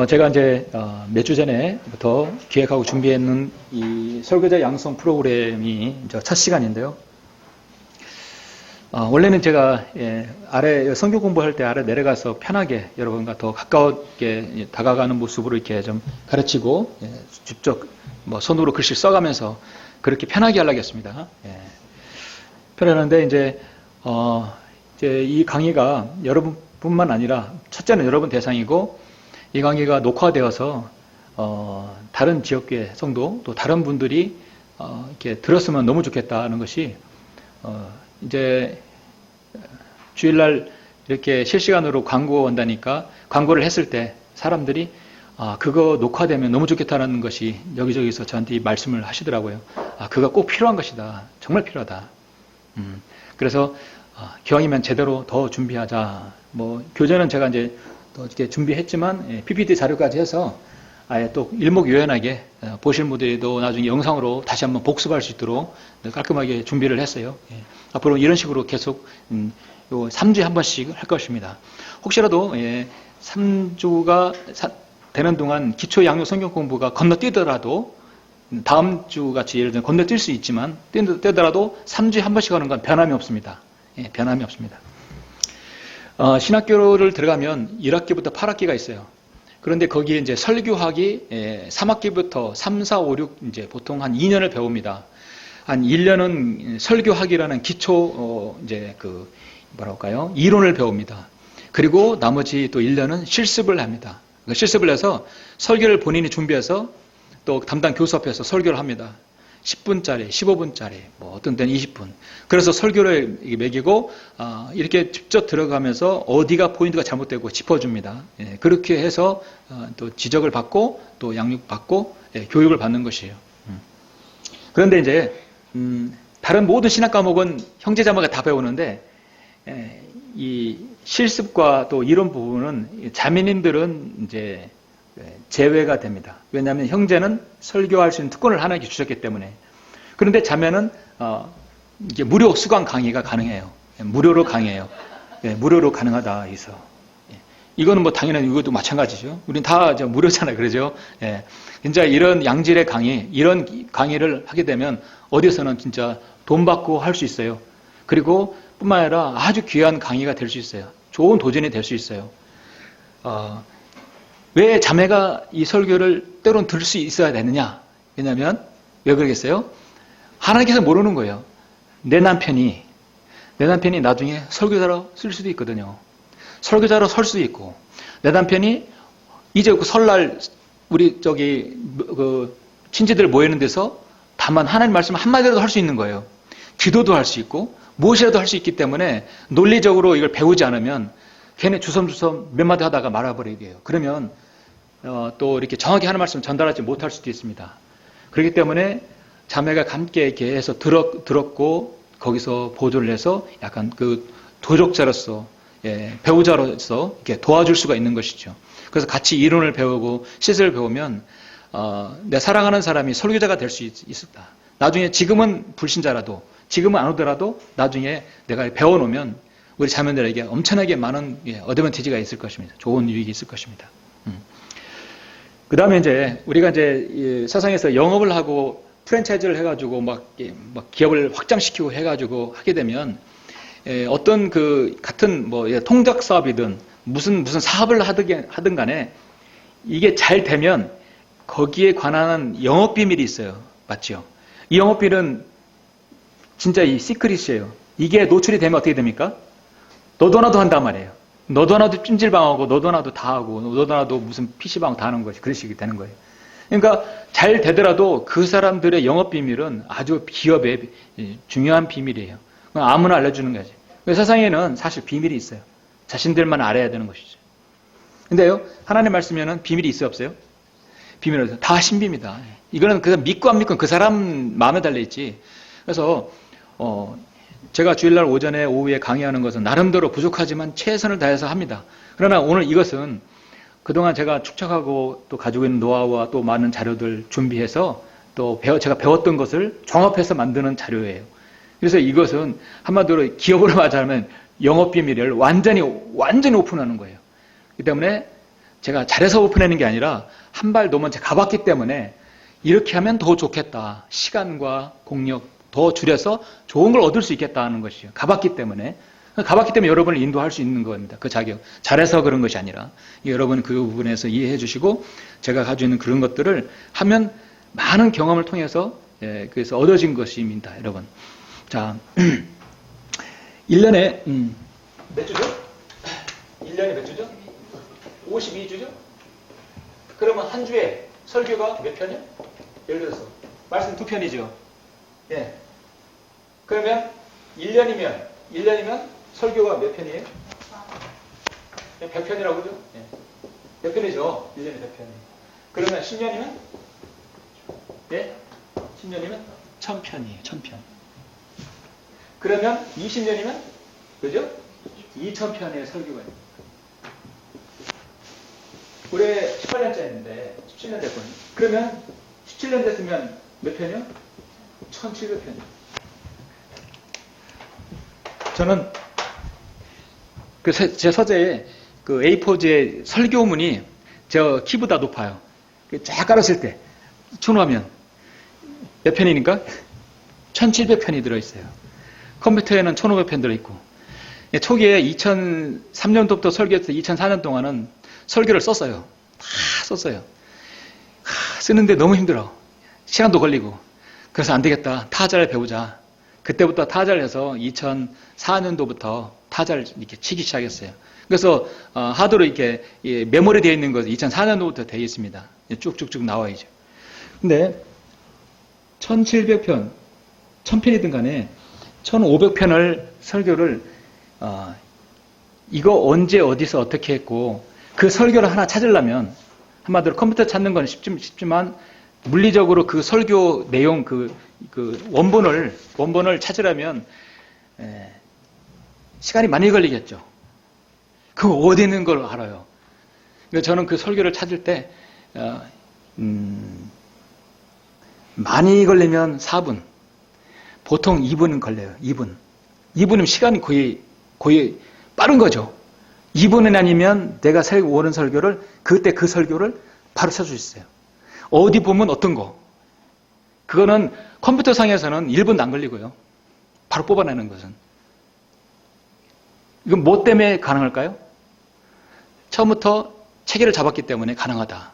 제가 이제 몇 주 전에부터 기획하고 준비했는 이 설교자 양성 프로그램이 이제 첫 시간인데요. 원래는 제가 아래 성경 공부할 때 아래 내려가서 편하게 여러분과 더 가까웠게 다가가는 모습으로 이렇게 좀 가르치고 직접 뭐 손으로 글씨를 써가면서 그렇게 편하게 하려고 했습니다. 편하는데 이제 이 강의가 여러분뿐만 아니라 첫째는 여러분 대상이고 이 강의가 녹화되어서 다른 지역교회 성도 또 다른 분들이 이렇게 들었으면 너무 좋겠다는 것이 이제 주일날 이렇게 실시간으로 광고 온다니까 광고를 했을 때 사람들이 그거 녹화되면 너무 좋겠다는 것이 여기저기서 저한테 말씀을 하시더라고요. 그거 꼭 필요한 것이다. 정말 필요하다. 그래서 기왕이면 제대로 더 준비하자. 뭐 교재는 제가 이제 또 이렇게 준비했지만 PPT 자료까지 해서 아예 또 일목요연하게 보실 분들도 나중에 영상으로 다시 한번 복습할 수 있도록 깔끔하게 준비를 했어요. 앞으로 이런 식으로 계속 3주에 한 번씩 할 것입니다. 혹시라도 3주가 되는 동안 기초 양육 성경 공부가 건너뛰더라도 다음 주 같이 예를 들면 건너뛸 수 있지만 뛰더라도 3주에 한 번씩 하는 건 변함이 없습니다. 변함이 없습니다. 신학교를 들어가면 1학기부터 8학기가 있어요. 그런데 거기에 이제 설교학이 3학기부터 3, 4, 5, 6 이제 보통 한 2년을 배웁니다. 한 1년은 설교학이라는 기초 이제 뭐랄까요? 이론을 배웁니다. 그리고 나머지 또 1년은 실습을 합니다. 실습을 해서 설교를 본인이 준비해서 또 담당 교수 앞에서 설교를 합니다. 10분짜리, 15분짜리, 뭐 어떤 때는 20분. 그래서 설교를 매기고 이렇게 직접 들어가면서 어디가 포인트가 잘못되고 짚어줍니다. 그렇게 해서 또 지적을 받고 또 양육받고 교육을 받는 것이에요. 그런데 이제 다른 모든 신학 과목은 형제자매가 다 배우는데 이 실습과 또 이런 부분은 자매님들은 이제 제외가 됩니다. 왜냐하면 형제는 설교할 수 있는 특권을 하나님께 주셨기 때문에. 그런데 자매는 이게 무료 수강 강의가 가능해요. 무료로 강의해요. 무료로 가능하다 해서. 이거는 뭐 당연히 이것도 마찬가지죠. 우린 다 무료잖아요. 그러죠. 진짜 이런 양질의 강의, 이런 강의를 하게 되면 어디서는 진짜 돈 받고 할 수 있어요. 그리고 뿐만 아니라 아주 귀한 강의가 될 수 있어요. 좋은 도전이 될 수 있어요. 왜 자매가 이 설교를 때론 들을 수 있어야 되느냐? 왜냐하면 왜 그러겠어요? 하나님께서 모르는 거예요. 내 남편이 나중에 설교자로 쓸 수도 있거든요. 설교자로 설 수도 있고 내 남편이 이제 설날 우리 친지들 모이는 데서 다만 하나님 말씀 한마디라도 할 수 있는 거예요. 기도도 할 수 있고 무엇이라도 할 수 있기 때문에 논리적으로 이걸 배우지 않으면 걔네 주섬주섬 몇 마디 하다가 말아버리게 돼요. 그러면 또 이렇게 정확히 하는 말씀 전달하지 못할 수도 있습니다. 그렇기 때문에 자매가 함께 이렇게 해서 들었고 거기서 보조를 해서 약간 도적자로서 배우자로서 이렇게 도와줄 수가 있는 것이죠. 그래서 같이 이론을 배우고 시설을 배우면 내 사랑하는 사람이 설교자가 될 수 있었다. 나중에 지금은 불신자라도 지금은 안 오더라도 나중에 내가 배워놓으면 우리 자매들에게 엄청나게 많은 어드밴티지가 있을 것입니다. 좋은 유익이 있을 것입니다. 그 다음에 이제 우리가 이제 세상에서 영업을 하고 프랜차이즈를 해가지고 막 기업을 확장시키고 해가지고 하게 되면 어떤 같은 통작 사업이든 무슨 사업을 하든 간에 이게 잘 되면 거기에 관한 영업 비밀이 있어요. 맞죠? 이 영업 비밀은 진짜 이 시크릿이에요. 이게 노출이 되면 어떻게 됩니까? 너도 나도 한단 말이에요. 너도 나도 찜질방하고 너도 나도 다 하고 너도 나도 무슨 PC방 다 하는 것이 그런 식이 되는 거예요. 그러니까 잘 되더라도 그 사람들의 영업 비밀은 아주 기업의 중요한 비밀이에요. 아무나 알려주는 거지. 세상에는 사실 비밀이 있어요. 자신들만 알아야 되는 것이죠. 근데요, 하나님 말씀에는 비밀이 있어요, 없어요? 비밀이 없어요. 다 신비입니다. 이거는 그냥 믿고 안 믿고 그 사람 마음에 달려있지. 그래서 제가 주일날 오전에 오후에 강의하는 것은 나름대로 부족하지만 최선을 다해서 합니다. 그러나 오늘 이것은 그동안 제가 축적하고 또 가지고 있는 노하우와 또 많은 자료들 준비해서 또 제가 배웠던 것을 종합해서 만드는 자료예요. 그래서 이것은 한마디로 기업으로 말하자면 영업 비밀을 완전히 오픈하는 거예요. 그렇기 때문에 제가 잘해서 오픈하는 게 아니라 한 발 더 먼저 가봤기 때문에 이렇게 하면 더 좋겠다. 시간과 공력 더 줄여서 좋은 걸 얻을 수 있겠다 하는 것이요. 가봤기 때문에 여러분을 인도할 수 있는 겁니다. 그 자격. 잘해서 그런 것이 아니라 여러분 그 부분에서 이해해 주시고 제가 가지고 있는 그런 것들을 하면 많은 경험을 통해서 그래서 얻어진 것입니다. 여러분. 자, 1년에 몇 주죠? 1년에 몇 주죠? 52주죠? 그러면 한 주에 설교가 몇 편이요? 예를 들어서 말씀 2편이죠. 예. 그러면 1년이면 설교가 몇 편이에요? 100편이라고 그러죠? 예. 몇 편이죠? 1년에 100편이. 그러면 10년이면? 예? 10년이면 1000편이에요. 1000편. 그러면 20년이면? 그죠? 2000편의 설교가 있습니다. 올해 18년째인데 17년 됐거든요. 그러면 17년 됐으면 몇 편이요? 1700편이요. 저는 제 서재에 그 A4지의 설교문이 저 키보다 높아요. 쫙 깔았을 때 추노하면 몇 편이니까? 1700편이 들어있어요. 컴퓨터에는 1500편 들어있고 초기에 2003년도부터 설교해서 2004년 동안은 설교를 썼어요. 다 썼어요. 쓰는데 너무 힘들어. 시간도 걸리고. 그래서 안 되겠다. 타자를 배우자. 그때부터 타자를 해서 2004년도부터 타자를 이렇게 치기 시작했어요. 그래서 하도로 이렇게 메모리 되어 있는 것은 2004년도부터 되어 있습니다. 쭉쭉쭉 나와야죠. 근데 1700편, 1000편이든 간에 1500편을 설교를 이거 언제 어디서 어떻게 했고 그 설교를 하나 찾으려면 한마디로 컴퓨터 찾는 건 쉽지만 물리적으로 그 설교 내용 그 원본을 찾으려면 시간이 많이 걸리겠죠. 그 어디 있는 걸 알아요. 그래서 저는 그 설교를 찾을 때 많이 걸리면 4분, 보통 2분은 걸려요. 2분이면 시간이 거의 빠른 거죠. 2분은 아니면 내가 오는 설교를 그때 그 설교를 바로 찾을 수 있어요. 어디 보면 어떤 거. 그거는 컴퓨터 상에서는 1분도 안 걸리고요. 바로 뽑아내는 것은. 이건 뭐 때문에 가능할까요? 처음부터 체계를 잡았기 때문에 가능하다.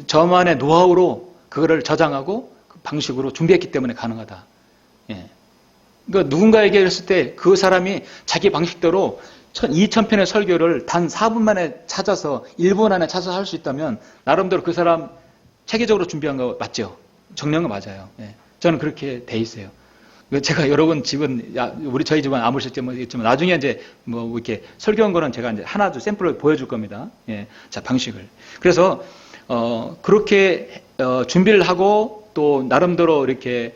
저만의 노하우로 그거를 저장하고 그 방식으로 준비했기 때문에 가능하다. 예. 그러니까 누군가에게 했을 때 그 사람이 자기 방식대로 2000편의 설교를 단 4분 만에 찾아서 1분 안에 찾아서 할 수 있다면 나름대로 그 사람 체계적으로 준비한 거 맞죠? 정리한 거 맞아요. 예. 저는 그렇게 돼 있어요. 제가 여러분 집은 저희 집은 아무 실제 있지만 나중에 이제 뭐 이렇게 설교한 거는 제가 이제 하나 둘 샘플을 보여줄 겁니다. 예. 자, 방식을. 그래서 그렇게 준비를 하고 또 나름대로 이렇게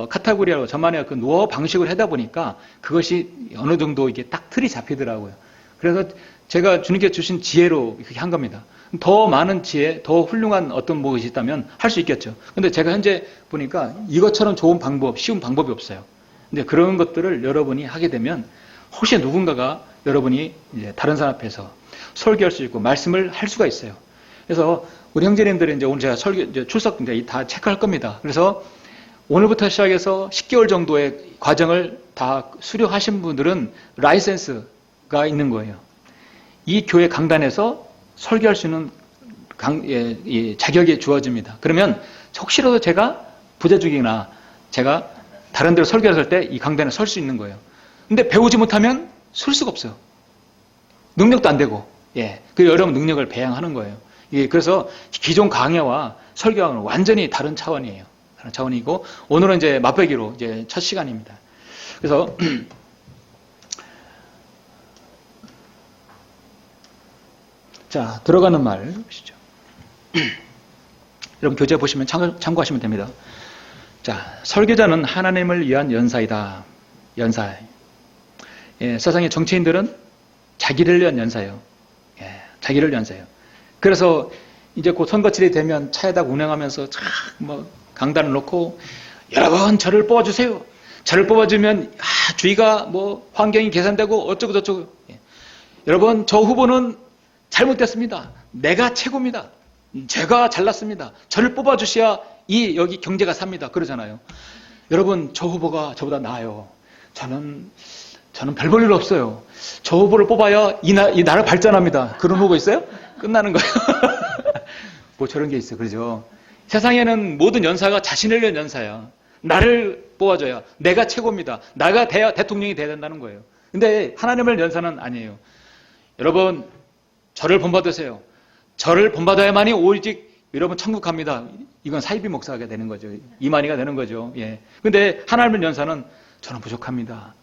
카테고리하고 저만의 그 노하우 방식을 하다 보니까 그것이 어느 정도 이게 딱 틀이 잡히더라고요. 그래서 제가 주님께 주신 지혜로 그렇게 한 겁니다. 더 많은 지혜, 더 훌륭한 어떤 무엇이 있다면 할 수 있겠죠. 근데 제가 현재 보니까 이것처럼 좋은 방법, 쉬운 방법이 없어요. 근데 그런 것들을 여러분이 하게 되면 혹시 누군가가 여러분이 이제 다른 사람 앞에서 설교할 수 있고 말씀을 할 수가 있어요. 그래서 우리 형제님들이 이제 오늘 제가 출석 이제 다 체크할 겁니다. 그래서 오늘부터 시작해서 10개월 정도의 과정을 다 수료하신 분들은 라이센스가 있는 거예요. 이 교회 강단에서 설교할 수 있는 자격이 주어집니다. 그러면 혹시라도 제가 부재중이나 제가 다른 데로 설교했을 때 이 강단에 설 수 있는 거예요. 근데 배우지 못하면 설 수가 없어요. 능력도 안 되고. 예. 그 여러분 능력을 배양하는 거예요. 예. 그래서 기존 강해와 설교하고는 완전히 다른 차원이에요. 다른 차원이고 오늘은 이제 맛보기로 이제 첫 시간입니다. 그래서 자, 들어가는 말 보시죠. 여러분 교재 보시면 참고하시면 됩니다. 자, 설교자는 하나님을 위한 연사이다. 연사. 예, 세상의 정치인들은 자기를 위한 연사예요. 예, 자기를 위한 연사예요. 그래서 이제 곧 선거철이 되면 차에다 운행하면서 뭐 강단을 놓고 여러분 저를 뽑아주세요. 저를 뽑아주면 주위가 뭐 환경이 개선되고 어쩌고 저쩌고. 예. 여러분 저 후보는 잘못됐습니다. 내가 최고입니다. 제가 잘났습니다. 저를 뽑아주셔야 여기 경제가 삽니다. 그러잖아요. 여러분, 저 후보가 저보다 나아요. 저는 별 볼 일 없어요. 저 후보를 뽑아야 이 나라 발전합니다. 그런 후보 있어요? 끝나는 거예요. 뭐 저런 게 있어요. 그러죠. 세상에는 모든 연사가 자신을 위한 연사야. 나를 뽑아줘야 내가 최고입니다. 나가 대통령이 돼야 된다는 거예요. 근데 하나님을 연사는 아니에요. 여러분, 저를 본받으세요. 저를 본받아야만이 오직 여러분 천국 갑니다. 이건 사이비 목사가 되는 거죠. 이만희가 되는 거죠. 예. 근데 하나님을 연사는 저는 부족합니다.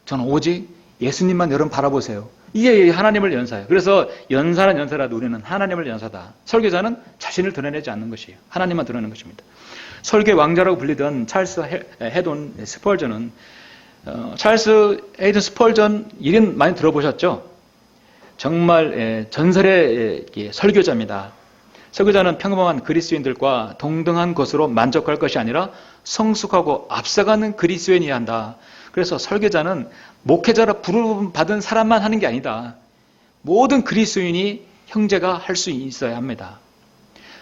저는 오직 예수님만 여러분 바라보세요. 이게 하나님을 연사예요. 그래서 연사는 연사라도 우리는 하나님을 연사다. 설교자는 자신을 드러내지 않는 것이에요. 하나님만 드러내는 것입니다. 설교의 왕자라고 불리던 찰스 헤돈 스펄전은 찰스 헤돈 스펄전 이름 많이 들어보셨죠? 정말 전설의 설교자입니다. 설교자는 평범한 그리스도인들과 동등한 것으로 만족할 것이 아니라 성숙하고 앞서가는 그리스도인이어야 한다. 그래서 설교자는 목회자로 부름받은 사람만 하는 게 아니다. 모든 그리스도인이 형제가 할 수 있어야 합니다.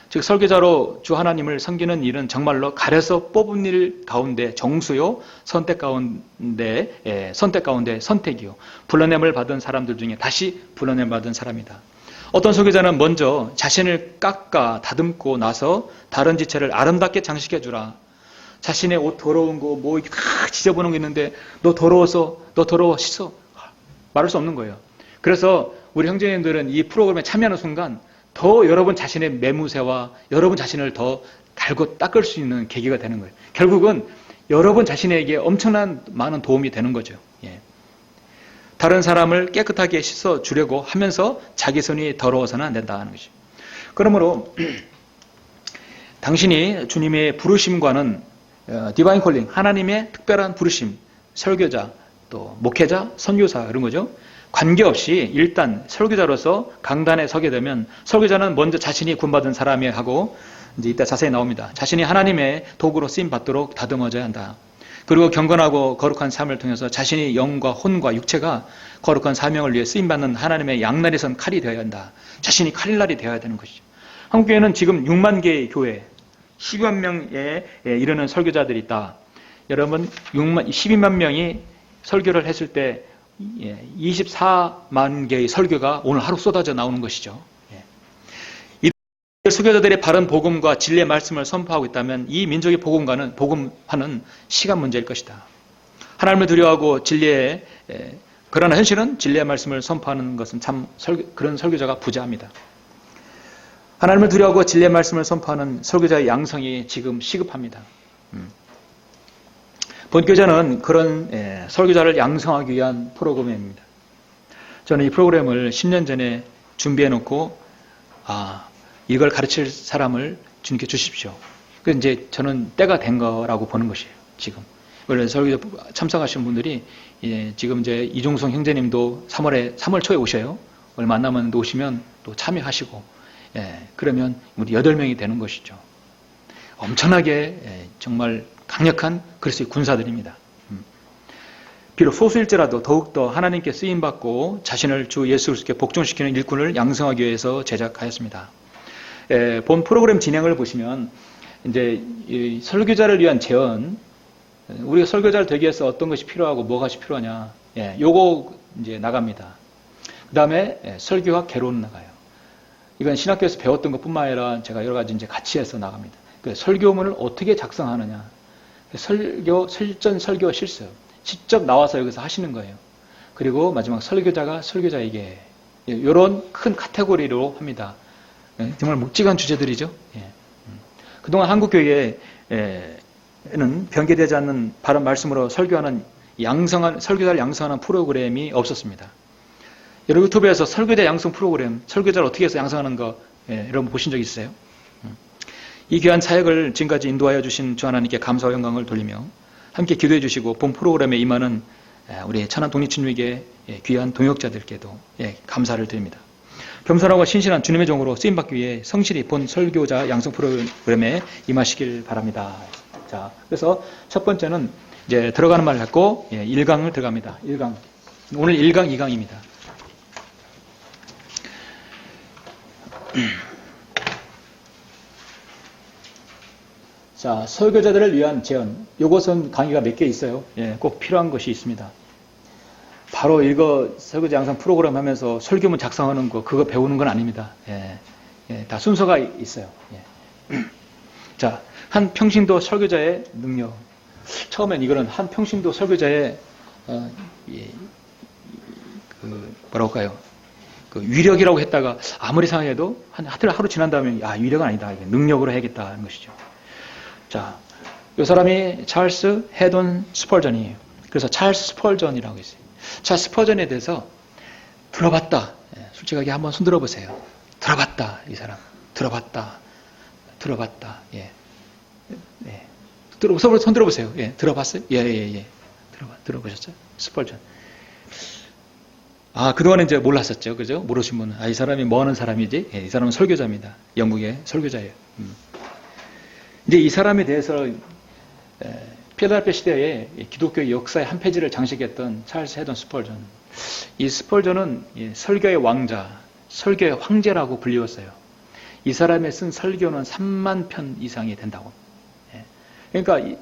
즉 설교자로 주 하나님을 섬기는 일은 정말로 가려서 뽑은 일 가운데 정수요, 선택 가운데 선택이요. 불러냄을 받은 사람들 중에 다시 불러냄을 받은 사람이다. 어떤 설교자는 먼저 자신을 깎아 다듬고 나서 다른 지체를 아름답게 장식해 주라. 자신의 옷 더러운 거, 뭐 이렇게 다 지저분한 게 있는데 너 더러워 씻어. 말할 수 없는 거예요. 그래서 우리 형제님들은 이 프로그램에 참여하는 순간 더 여러분 자신의 매무새와 여러분 자신을 더 갈고 닦을 수 있는 계기가 되는 거예요. 결국은 여러분 자신에게 엄청난 많은 도움이 되는 거죠. 예. 다른 사람을 깨끗하게 씻어 주려고 하면서 자기 손이 더러워서는 안 된다는 것이죠. 그러므로 당신이 주님의 부르심과는 디바인 콜링, 하나님의 특별한 부르심, 설교자, 또 목회자, 선교사 이런 거죠. 관계없이 일단 설교자로서 강단에 서게 되면 설교자는 먼저 자신이 구원받은 사람이 하고 이제 이따 자세히 나옵니다. 자신이 하나님의 도구로 쓰임 받도록 다듬어져야 한다. 그리고 경건하고 거룩한 삶을 통해서 자신이 영과 혼과 육체가 거룩한 사명을 위해 쓰임받는 하나님의 양날이 선 칼이 되어야 한다. 자신이 칼날이 되어야 되는 것이죠. 한국교회는 지금 6만 개의 교회, 12만 명에 이르는 설교자들이 있다. 여러분 12만 명이 설교를 했을 때 24만 개의 설교가 오늘 하루 쏟아져 나오는 것이죠. 이 설교자들의 바른 복음과 진리의 말씀을 선포하고 있다면 이 민족의 복음화는 시간 문제일 것이다. 하나님을 두려워하고 진리의 그러나 현실은 진리의 말씀을 선포하는 것은 참 그런 설교자가 부자합니다. 하나님을 두려워하고 진리의 말씀을 선포하는 설교자의 양성이 지금 시급합니다. 본교자는 그런 설교자를 양성하기 위한 프로그램입니다. 저는 이 프로그램을 10년 전에 준비해놓고 이걸 가르칠 사람을 주님께 주십시오. 그래서 이제 저는 때가 된 거라고 보는 것이에요. 지금 원래 설교자 참석하시는 분들이 지금 이제 이종성 형제님도 3월 초에 오셔요. 얼마 안 남았는데 오시면 또 참여하시고 그러면 우리 8명이 되는 것이죠. 엄청나게 정말 강력한 그리스도의 군사들입니다. 비록 소수일지라도 더욱더 하나님께 쓰임받고 자신을 주 예수 그리스도께 복종시키는 일꾼을 양성하기 위해서 제작하였습니다. 본 프로그램 진행을 보시면 이제 이 설교자를 위한 제언, 우리가 설교자를 되기 위해서 어떤 것이 필요하고 뭐가 필요하냐, 요거 이제 나갑니다. 그 다음에 설교와 개론 나가요. 이건 신학교에서 배웠던 것뿐만 아니라 제가 여러 가지 이제 같이 해서 나갑니다. 설교문을 어떻게 작성하느냐, 설전 설교 실습, 직접 나와서 여기서 하시는 거예요. 그리고 마지막 설교자가 설교자에게 이런 큰 카테고리로 합니다. 정말 묵직한 주제들이죠. 그동안 한국교회에는 변개되지 않는 바른 말씀으로 설교하는 설교자를 양성하는 프로그램이 없었습니다. 여러분 유튜브에서 설교자 양성 프로그램, 설교자를 어떻게 해서 양성하는 거 여러분 보신 적 있어요? 이 귀한 사역을 지금까지 인도하여 주신 주 하나님께 감사와 영광을 돌리며 함께 기도해 주시고 본 프로그램에 임하는 우리 천안 독립친유에게 귀한 동역자들께도 감사를 드립니다. 겸손하고 신실한 주님의 종으로 쓰임받기 위해 성실히 본 설교자 양성 프로그램에 임하시길 바랍니다. 자, 그래서 첫 번째는 이제 들어가는 말을 했고 1강을 들어갑니다. 1강. 오늘 1강, 2강입니다. 자, 설교자들을 위한 제언. 요것은 강의가 몇 개 있어요. 예, 꼭 필요한 것이 있습니다. 바로 이거 설교자 양성 프로그램 하면서 설교문 작성하는 거, 그거 배우는 건 아닙니다. 예, 예, 다 순서가 있어요. 예. 자, 한 평신도 설교자의 능력. 처음엔 이거는 한 평신도 설교자의 뭐라고 할까요? 그 위력이라고 했다가 아무리 생각해도 하루 지난 다음에 위력은 아니다. 능력으로 해야겠다 하는 것이죠. 자, 이 사람이 찰스 헤돈 스펄전이에요. 그래서 찰스 스펄전이라고 있어요. 찰스 스펄전에 대해서 들어봤다. 솔직하게 한번 손 들어보세요. 들어봤다. 이 사람 들어봤다. 예. 예. 손 들어보세요. 예. 들어봤어요? 예. 들어보셨죠? 스펄전. 그동안에 이제 몰랐었죠. 그죠? 모르신 분은. 이 사람이 뭐 하는 사람이지? 예, 이 사람은 설교자입니다. 영국의 설교자예요. 이제 이 사람에 대해서 필라델피아 시대에 기독교의 역사의 한 페이지를 장식했던 찰스 헤돈 스펄전. 이 스펄전은 설교의 왕자, 설교의 황제라고 불리웠어요. 이 사람이 쓴 설교는 3만 편 이상이 된다고. 그러니까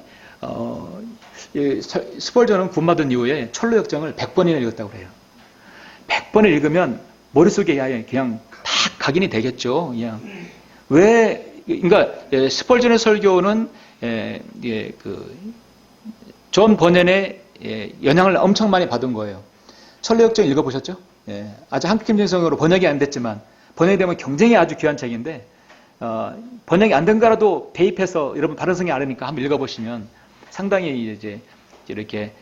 스펄전은 구원받은 이후에 철로역정을 100번이나 읽었다고 그래요. 100번을 읽으면 머릿속에 그냥 다 각인이 되겠죠. 그냥 그러니까 스펄전의 설교는 존 버넨의 영향을 엄청 많이 받은 거예요. 철로역정 읽어보셨죠? 아직 한국 김정성으로 번역이 안 됐지만 번역이 되면 굉장히 아주 귀한 책인데 번역이 안 된 거라도 대입해서 여러분 바른 성경 알으니까 한번 읽어보시면 상당히 이제 이렇게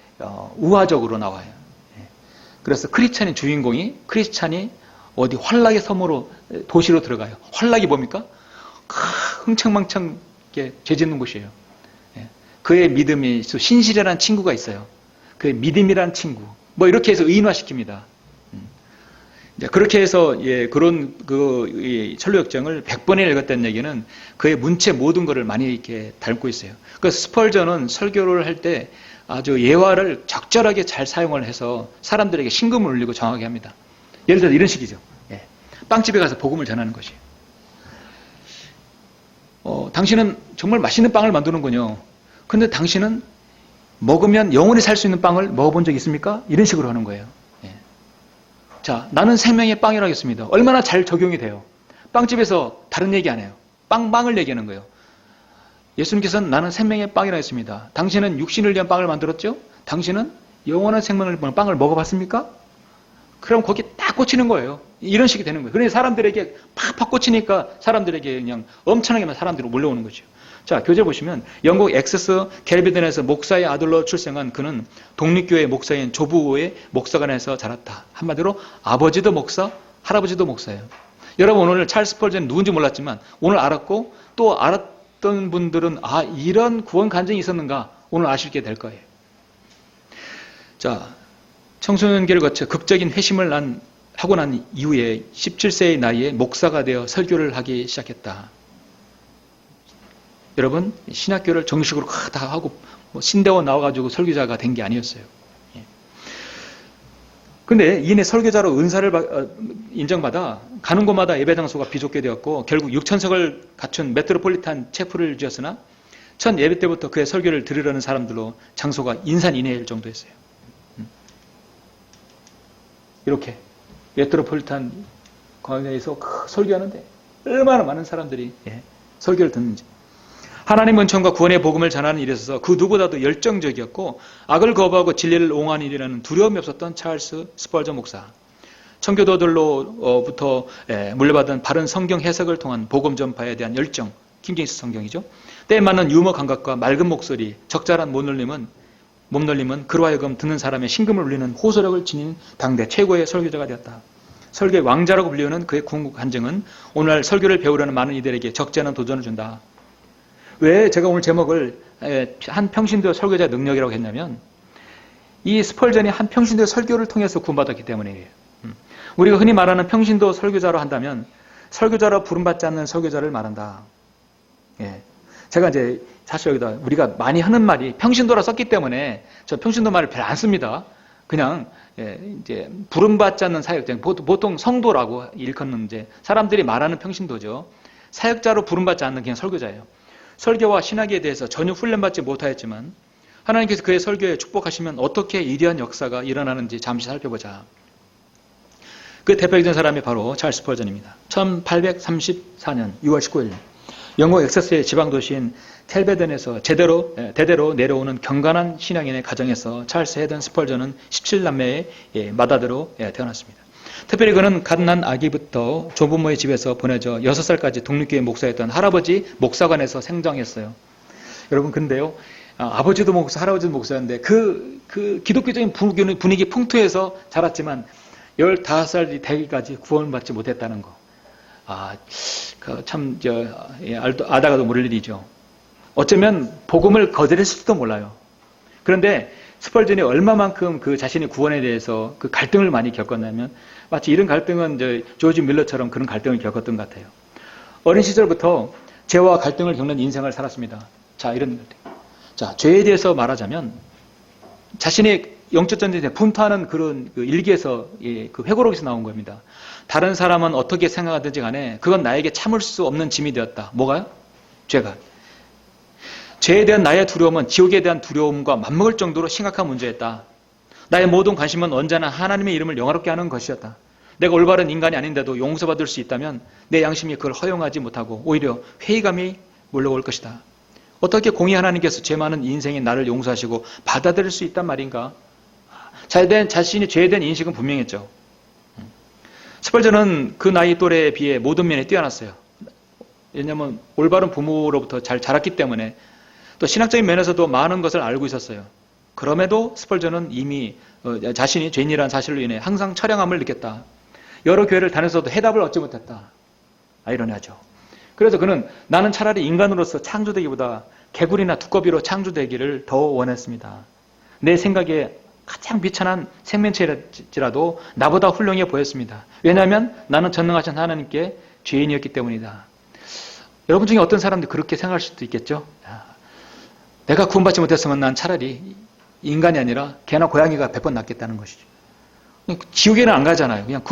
우화적으로 나와요. 그래서 크리스찬이 어디 환락의 섬으로 도시로 들어가요. 환락이 뭡니까? 흥청망청 죄 짓는 곳이에요. 그의 믿음이 신실이라는 친구가 있어요. 그의 믿음이라는 친구. 뭐 이렇게 해서 의인화시킵니다. 그렇게 해서 그런 철로역정을 100번이나 읽었다는 얘기는 그의 문체 모든 것을 많이 이렇게 담고 있어요. 그래서 스펄전은 설교를 할 때 아주 예화를 적절하게 잘 사용을 해서 사람들에게 심금을 울리고 정하게 합니다. 예를 들어 이런 식이죠. 빵집에 가서 복음을 전하는 것이에요. 당신은 정말 맛있는 빵을 만드는군요. 근데 당신은 먹으면 영원히 살 수 있는 빵을 먹어본 적 있습니까? 이런 식으로 하는 거예요. 자, 나는 생명의 빵이라고 했습니다. 얼마나 잘 적용이 돼요. 빵집에서 다른 얘기 안 해요. 빵을 얘기하는 거예요. 예수님께서는 나는 생명의 빵이라고 했습니다. 당신은 육신을 위한 빵을 만들었죠? 당신은 영원한 생명을 위한 빵을 먹어봤습니까? 그럼 거기 딱 꽂히는 거예요. 이런 식이 되는 거예요. 그래서 사람들에게 팍팍 꽂히니까 사람들에게 그냥 엄청나게 사람들이 몰려오는 거죠. 자, 교재 보시면 영국 엑세스 켈비든에서 목사의 아들로 출생한 그는 독립교회 목사인 조부의 목사관에서 자랐다. 한마디로 아버지도 목사, 할아버지도 목사예요. 여러분 오늘 찰스 스펄전이 누군지 몰랐지만 오늘 알았고 또 알았던 분들은 이런 구원 간증이 있었는가 오늘 아시게 될 거예요. 자, 청소년기를 거쳐 극적인 회심을 하고 난 이후에 17세의 나이에 목사가 되어 설교를 하기 시작했다. 여러분 신학교를 정식으로 다 하고 신대원 나와가지고 설교자가 된 게 아니었어요. 근데 이내 설교자로 은사를 인정받아 가는 곳마다 예배 장소가 비좁게 되었고 결국 6,000석을 갖춘 메트로폴리탄 체프를 지었으나 첫 예배 때부터 그의 설교를 들으려는 사람들로 장소가 인산인해일 정도였어요. 이렇게 메트로폴리탄 광야에서 설교하는데 얼마나 많은 사람들이 설교를 듣는지. 하나님 은총과 구원의 복음을 전하는 일에 있어서 그 누구보다도 열정적이었고 악을 거부하고 진리를 옹호하는 일에는 두려움이 없었던 찰스 스펄전 목사. 청교도들로부터 물려받은 바른 성경 해석을 통한 복음 전파에 대한 열정, 킹제임스 성경이죠. 때에 맞는 유머 감각과 맑은 목소리, 적절한 몸놀림은 그로 하여금 듣는 사람의 심금을 울리는 호소력을 지닌 당대 최고의 설교자가 되었다. 설교의 왕자라고 불리우는 그의 궁극 간증은 오늘날 설교를 배우려는 많은 이들에게 적지 않은 도전을 준다. 왜 제가 오늘 제목을 한 평신도 설교자 능력이라고 했냐면 이 스펄전이 한 평신도 설교를 통해서 구원받았기 때문이에요. 우리가 흔히 말하는 평신도 설교자로 한다면 설교자로 부름받지 않는 설교자를 말한다. 제가 이제 사실 여기다 우리가 많이 하는 말이 평신도라 썼기 때문에 저 평신도 말을 별로 안 씁니다. 그냥 이제 부름받지 않는 사역자, 보통 성도라고 일컫는 이제 사람들이 말하는 평신도죠. 사역자로 부름받지 않는 그냥 설교자예요. 설교와 신학에 대해서 전혀 훈련받지 못하였지만 하나님께서 그의 설교에 축복하시면 어떻게 이러한 역사가 일어나는지 잠시 살펴보자. 그 대표적인 사람이 바로 찰스 스펄전입니다. 1834년 6월 19일 영국 엑세스의 지방도시인 텔베덴에서 대대로 내려오는 경건한 신앙인의 가정에서 찰스 헤든 스펄전은 17남매의 맏아들로 태어났습니다. 특별히 그는 갓난 아기부터 조부모의 집에서 보내져 6살까지 독립교회 목사였던 할아버지 목사관에서 생장했어요. 여러분 근데요, 아버지도 목사, 할아버지도 목사였는데 그 기독교적인 분위기 풍토에서 자랐지만 15살이 되기까지 구원을 받지 못했다는 거. 아다가도 모를 일이죠. 어쩌면 복음을 거절했을지도 몰라요. 그런데 스펄전이 얼마만큼 그 자신의 구원에 대해서 그 갈등을 많이 겪었냐면 마치 이런 갈등은 조지 밀러처럼 그런 갈등을 겪었던 것 같아요. 어린 시절부터 죄와 갈등을 겪는 인생을 살았습니다. 자, 이런 갈등. 자, 죄에 대해서 말하자면 자신의 영적 전쟁에 분투하는 그런 일기에서 그 회고록에서 나온 겁니다. 다른 사람은 어떻게 생각하든지 간에 그건 나에게 참을 수 없는 짐이 되었다. 뭐가요? 죄가. 죄에 대한 나의 두려움은 지옥에 대한 두려움과 맞먹을 정도로 심각한 문제였다. 나의 모든 관심은 언제나 하나님의 이름을 영화롭게 하는 것이었다. 내가 올바른 인간이 아닌데도 용서받을 수 있다면 내 양심이 그걸 허용하지 못하고 오히려 회의감이 몰려올 것이다. 어떻게 공의 하나님께서 죄 많은 인생인 나를 용서하시고 받아들일 수 있단 말인가? 자신이 죄에 대한 인식은 분명했죠. 스펄전은 그 나이 또래에 비해 모든 면에 뛰어났어요. 왜냐하면 올바른 부모로부터 잘 자랐기 때문에 또 신학적인 면에서도 많은 것을 알고 있었어요. 그럼에도 스펄전은 이미 자신이 죄인이라는 사실로 인해 항상 처량함을 느꼈다. 여러 교회를 다녔어도 해답을 얻지 못했다. 아이러니하죠. 그래서 그는 나는 차라리 인간으로서 창조되기보다 개구리나 두꺼비로 창조되기를 더 원했습니다. 내 생각에 가장 비천한 생명체일지라도 나보다 훌륭해 보였습니다. 왜냐하면 나는 전능하신 하나님께 죄인이었기 때문이다. 여러분 중에 어떤 사람들이 그렇게 생각할 수도 있겠죠. 내가 구원받지 못했으면 난 차라리 인간이 아니라 개나 고양이가 100번 낫겠다는 것이죠. 지옥에는 안 가잖아요. 그냥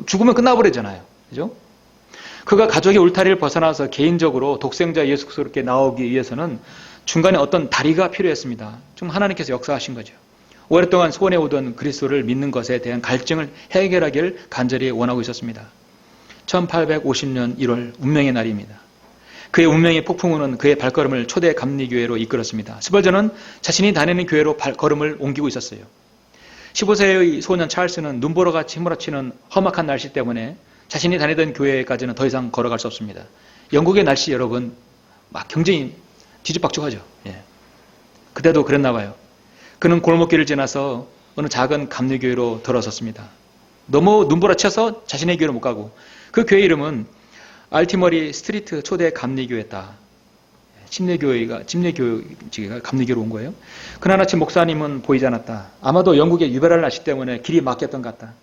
죽으면 끝나버리잖아요. 그죠? 그가 가족의 울타리를 벗어나서 개인적으로 독생자 예수 그리스도께 나오기 위해서는 중간에 어떤 다리가 필요했습니다. 좀 하나님께서 역사하신 거죠. 오랫동안 소원해오던 그리스도를 믿는 것에 대한 갈증을 해결하기를 간절히 원하고 있었습니다. 1850년 1월 운명의 날입니다. 그의 운명의 폭풍우는 그의 발걸음을 초대 감리교회로 이끌었습니다. 스펄전은 자신이 다니는 교회로 발걸음을 옮기고 있었어요. 15세의 소년 찰스는 눈보라같이 휘몰아치는 험악한 날씨 때문에 자신이 다니던 교회까지는 더 이상 걸어갈 수 없습니다. 영국의 날씨 여러분 막 굉장히 뒤죽박죽하죠. 그때도 그랬나 봐요. 그는 골목길을 지나서 어느 작은 감리교회로 들어섰습니다. 너무 눈보라쳐서 자신의 교회로 못 가고 그 교회 이름은 알티머리 스트리트 초대 감리교회다. 침례교회가 감리교회로 온 거예요. 그날 아침 목사님은 보이지 않았다. 아마도 영국의 유별날 날씨 때문에 길이 막혔던 것 같다.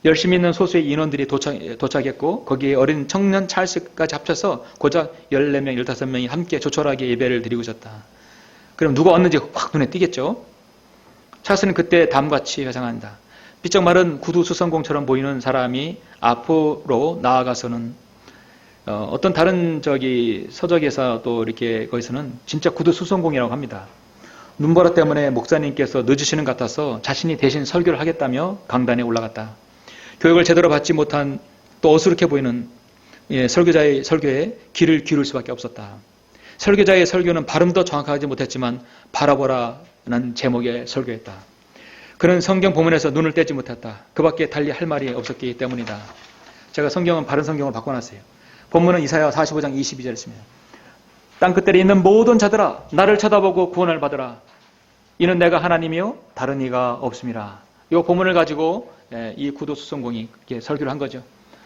열심히 있는 소수의 인원들이 도착했고 거기에 어린 청년 찰스까지 합쳐서 고작 14명, 15명이 함께 조촐하게 예배를 드리고 있었다. 그럼 누가 왔는지 확 눈에 띄겠죠? 찰스는 그때 다음같이 회상한다. 삐쩍 마른 구두 수성공처럼 보이는 사람이 앞으로 나아가서는 어떤 다른 서적에서 또 이렇게 거기서는 진짜 구두 수성공이라고 합니다. 눈보라 때문에 목사님께서 늦으시는 것 같아서 자신이 대신 설교를 하겠다며 강단에 올라갔다. 교육을 제대로 받지 못한 또 어수룩해 보이는 설교자의 설교에 귀를 기울일 수밖에 없었다. 설교자의 설교는 발음도 정확하지 못했지만 바라보라는 제목의 설교였다. 그는 성경 본문에서 눈을 떼지 못했다. 그 밖에 달리 할 말이 없었기 때문이다. 제가 성경은 바른 성경으로 바꿔놨어요. 본문은 이사야 45장 22절에 있습니다. 땅 끝들에 있는 모든 자들아 나를 쳐다보고 구원을 받으라. 이는 내가 하나님이요 다른 이가 없음이라. 이 본문을 가지고 이 구도 수성공이 이렇게 설교를 한 거죠.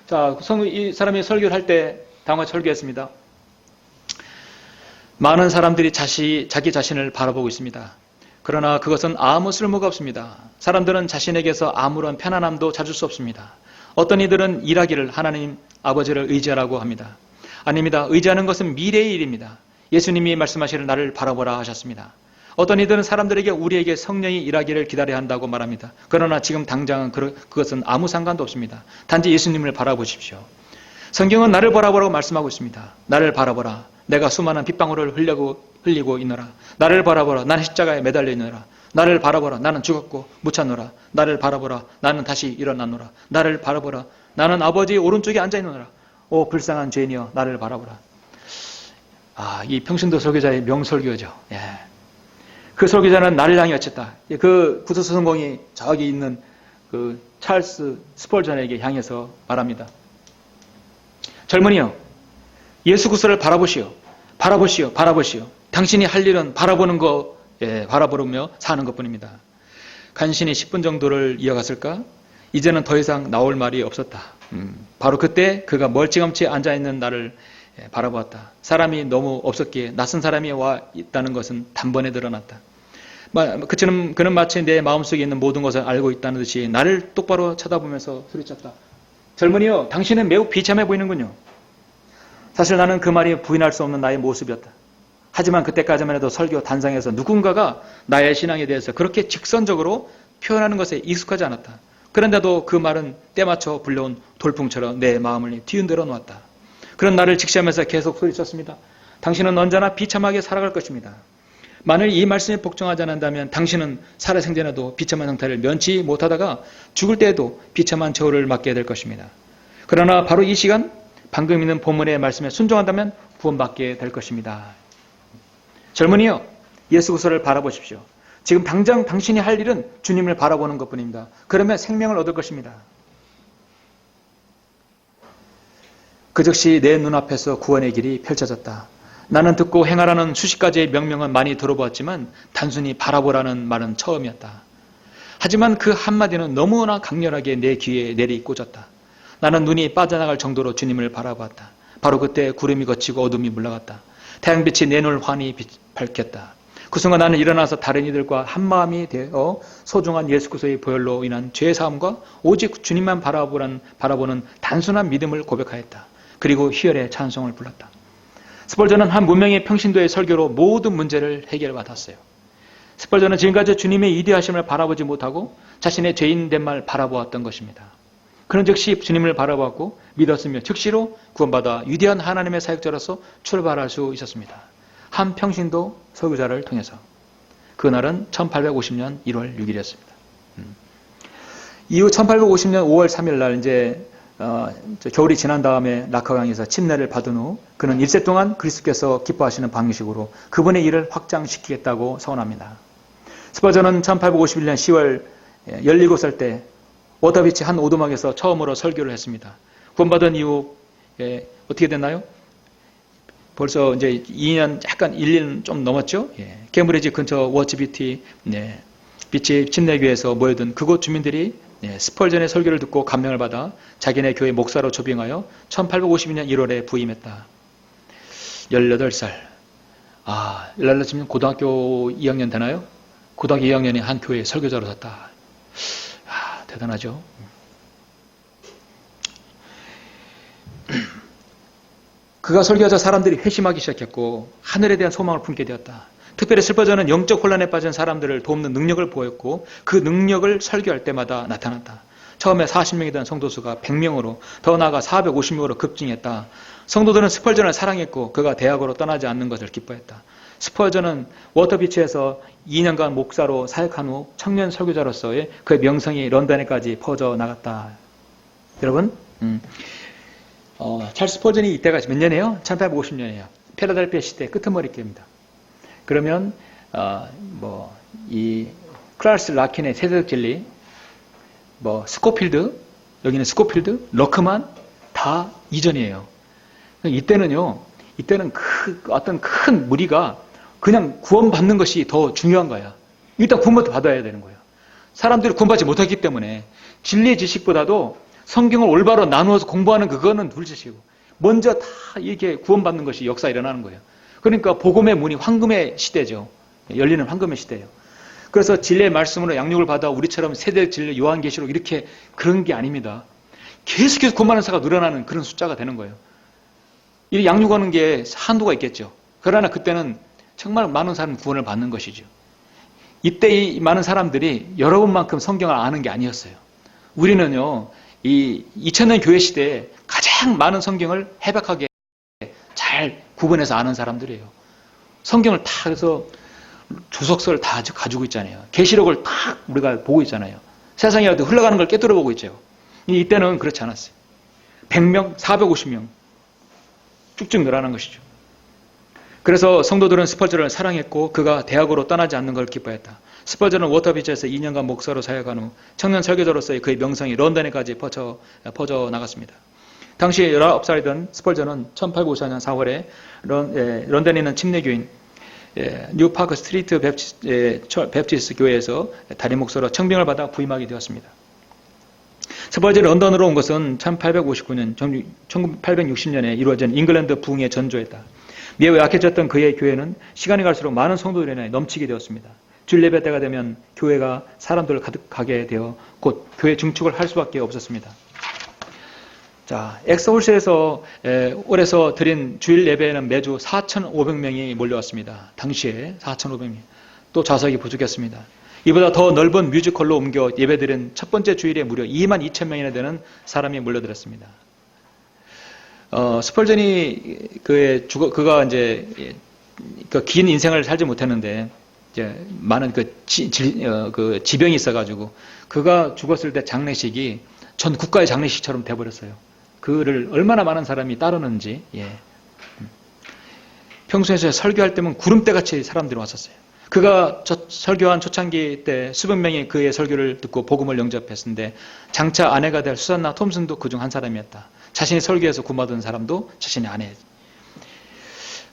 자, 이 사람이 설교를 할 때 다음과 설교했습니다. 많은 사람들이 자기 자신을 바라보고 있습니다. 그러나 그것은 아무 쓸모가 없습니다. 사람들은 자신에게서 아무런 편안함도 찾을 수 없습니다. 어떤 이들은 일하기를 하나님 아버지를 의지하라고 합니다. 아닙니다. 의지하는 것은 미래의 일입니다. 예수님이 말씀하시기를 나를 바라보라 하셨습니다. 어떤 이들은 사람들에게 우리에게 성령이 일하기를 기다려야 한다고 말합니다. 그러나 지금 당장은 그것은 아무 상관도 없습니다. 단지 예수님을 바라보십시오. 성경은 나를 바라보라고 말씀하고 있습니다. 나를 바라보라. 내가 수많은 빗방울을 흘리고 있노라. 나를 바라보라. 나는 십자가에 매달려 있노라. 나를 바라보라. 나는 죽었고 묻혔노라. 나를 바라보라. 나는 다시 일어났노라. 나를 바라보라. 나는 아버지 오른쪽에 앉아 있노라. 오 불쌍한 죄인이여 나를 바라보라. 이 평신도 설교자의 명설교죠. 예. 그 설교자는 나를 향해 어쨌다. 그 구소서 성공이 저기 있는 그 찰스 스펄전에게 향해서 말합니다. 젊은이여, 예수 그리스도를 바라보시오. 바라보시오. 바라보시오. 당신이 할 일은 바라보는 거, 바라보며 사는 것뿐입니다. 간신히 10분 정도를 이어갔을까? 이제는 더 이상 나올 말이 없었다. 바로 그때 그가 멀찌감치 앉아있는 나를 바라보았다. 사람이 너무 없었기에 낯선 사람이 와 있다는 것은 단번에 드러났다. 그는 마치 내 마음속에 있는 모든 것을 알고 있다는 듯이 나를 똑바로 쳐다보면서 소리쳤다. 젊은이여, 당신은 매우 비참해 보이는군요. 사실 나는 그 말이 부인할 수 없는 나의 모습이었다. 하지만 그때까지만 해도 설교 단상에서 누군가가 나의 신앙에 대해서 그렇게 직선적으로 표현하는 것에 익숙하지 않았다. 그런데도 그 말은 때맞춰 불려온 돌풍처럼 내 마음을 뒤흔들어 놓았다. 그런 나를 직시하면서 계속 소리쳤습니다. 당신은 언제나 비참하게 살아갈 것입니다. 만일 이 말씀이 복종하지 않는다면 당신은 살아생전에도 비참한 형태를 면치 못하다가 죽을 때에도 비참한 저울을 맞게 될 것입니다. 그러나 바로 이 시간 방금 있는 본문의 말씀에 순종한다면 구원받게 될 것입니다. 젊은이여, 예수 그리스도를 바라보십시오. 지금 당장 당신이 할 일은 주님을 바라보는 것뿐입니다. 그러면 생명을 얻을 것입니다. 그 즉시 내 눈앞에서 구원의 길이 펼쳐졌다. 나는 듣고 행하라는 수십 가지의 명령은 많이 들어보았지만 단순히 바라보라는 말은 처음이었다. 하지만 그 한마디는 너무나 강렬하게 내 귀에 내리 꽂았다. 나는 눈이 빠져나갈 정도로 주님을 바라보았다. 바로 그때 구름이 걷히고 어둠이 물러갔다. 태양빛이 내 눈을 환히 밝혔다. 그 순간 나는 일어나서 다른 이들과 한마음이 되어 소중한 예수 그리스도의 보혈로 인한 죄사함과 오직 주님만 바라보는 단순한 믿음을 고백하였다. 그리고 희열의 찬송을 불렀다. 스펄전은 한 문명의 평신도의 설교로 모든 문제를 해결받았어요. 스펄전은 지금까지 주님의 위대하심을 바라보지 못하고 자신의 죄인된 말 바라보았던 것입니다. 그는 즉시 주님을 바라보았고 믿었으며 즉시로 구원받아 위대한 하나님의 사역자로서 출발할 수 있었습니다. 한 평신도 설교자를 통해서. 그날은 1850년 1월 6일이었습니다. 이후 1850년 5월 3일 날 이제 겨울이 지난 다음에 낙하강에서 침례를 받은 후 그는 일세 동안 그리스도께서 기뻐하시는 방식으로 그분의 일을 확장시키겠다고 선언합니다. 스펄전은 1851년 10월 17살 때 워터비치 한 오두막에서 처음으로 설교를 했습니다. 구원받은 이후 어떻게 됐나요? 벌써 이제 2년 약간 1년 좀 넘었죠. 케임브리지 근처 워치비티 비치 침례교회에서 모여든 그곳 주민들이 스펄전의 설교를 듣고 감명을 받아 자기네 교회 목사로 초빙하여 1852년 1월에 부임했다. 18살. 18살이면 고등학교 2학년 되나요? 고등학교 2학년에 한 교회 설교자로 섰다. 대단하죠. 그가 설교하자 사람들이 회심하기 시작했고 하늘에 대한 소망을 품게 되었다. 특별히 스펄전은 영적 혼란에 빠진 사람들을 돕는 능력을 보였고 그 능력을 설교할 때마다 나타났다. 처음에 40명이던 성도수가 100명으로 더 나아가 450명으로 급증했다. 성도들은 스펄전을 사랑했고 그가 대학으로 떠나지 않는 것을 기뻐했다. 스펄전은 워터비치에서 2년간 목사로 사역한 후 청년 설교자로서의 그의 명성이 런던에까지 퍼져나갔다. 여러분 찰스 스펄전이 이때가 몇 년이에요? 1850년이에요. 필라델피아 시대 끄트머리 교입니다. 그러면 이 클라스 라킨의 세대적 진리, 스코필드, 여기는 스코필드, 러크만 다 이전이에요. 이때는 어떤 큰 무리가 그냥 구원받는 것이 더 중요한 거야. 일단 구원부터 받아야 되는 거예요. 사람들이 구원받지 못했기 때문에 진리의 지식보다도 성경을 올바로 나누어서 공부하는 그거는 둘째치고 먼저 다 이렇게 구원받는 것이 역사에 일어나는 거예요. 그러니까 복음의 문이 황금의 시대죠. 열리는 황금의 시대예요. 그래서 진리의 말씀으로 양육을 받아 우리처럼 세대 진리 요한계시록 이렇게 그런 게 아닙니다. 계속해서 구원받는 사가 늘어나는 그런 숫자가 되는 거예요. 이 양육하는 게 한도가 있겠죠. 그러나 그때는 정말 많은 사람 구원을 받는 것이죠. 이때 이 많은 사람들이 여러분만큼 성경을 아는 게 아니었어요. 우리는요, 이 2000년 교회 시대에 가장 많은 성경을 해박하게 잘 구분해서 아는 사람들이에요. 성경을 다 해서 주석서를 다 가지고 있잖아요. 계시록을 딱 우리가 보고 있잖아요. 세상이 흘러가는 걸 꿰뚫어 보고 있죠. 이때는 그렇지 않았어요. 100명, 450명 쭉쭉 늘어난 것이죠. 그래서 성도들은 스펄전을 사랑했고 그가 대학으로 떠나지 않는 걸 기뻐했다. 스펄전은 워터비치에서 2년간 목사로 사역한 후 청년 설교자로서의 그의 명성이 런던에까지 퍼져 나갔습니다. 당시 19살이던 스펄전은 1854년 4월에 런던에 있는 침례교인 뉴파크 스트리트 베프티스트 교회에서 담임 목사로 청빙을 받아 부임하게 되었습니다. 스펄전이 런던으로 온 것은 1859년, 1860년에 이루어진 잉글랜드 부흥의 전조였다. 매우 약해졌던 그의 교회는 시간이 갈수록 많은 성도들에 인해 넘치게 되었습니다. 주일 예배 때가 되면 교회가 사람들을 가득하게 되어 곧 교회 증축을 할 수밖에 없었습니다. 자, 엑서홀스에서 올해서 드린 주일 예배에는 매주 4,500명이 몰려왔습니다. 당시에 4,500명. 또 좌석이 부족했습니다. 이보다 더 넓은 뮤지컬로 옮겨 예배드린 첫 번째 주일에 무려 22,000명이나 되는 사람이 몰려들었습니다. 스펄전이 그가 이제 그 긴 인생을 살지 못했는데 이제 많은 그 지병이 있어가지고 그가 죽었을 때 장례식이 전 국가의 장례식처럼 돼버렸어요. 그를 얼마나 많은 사람이 따르는지. 평소에 설교할 때면 구름대같이 사람들이 왔었어요. 그가 설교한 초창기 때 수백 명이 그의 설교를 듣고 복음을 영접했는데 장차 아내가 될 수산나 톰슨도 그중 한 사람이었다. 자신이 설교에서 구원받은 사람도 자신의 아내.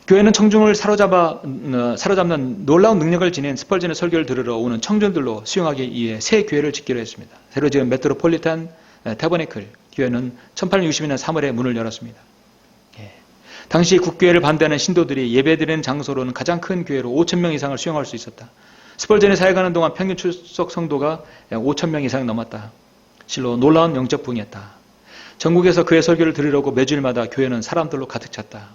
교회는 청중을 사로잡는 놀라운 능력을 지닌 스펄전의 설교를 들으러 오는 청중들로 수용하기 위해 새 교회를 짓기로 했습니다. 새로 지은 메트로폴리탄 태버니클 교회는 1862년 3월에 문을 열었습니다. 당시 국교회를 반대하는 신도들이 예배드리는 장소로는 가장 큰 교회로 5,000명 이상을 수용할 수 있었다. 스펄전이 사역하는 동안 평균 출석 성도가 5,000명 이상 넘었다. 실로 놀라운 영적 부흥이었다. 전국에서 그의 설교를 들으려고 매주일마다 교회는 사람들로 가득 찼다.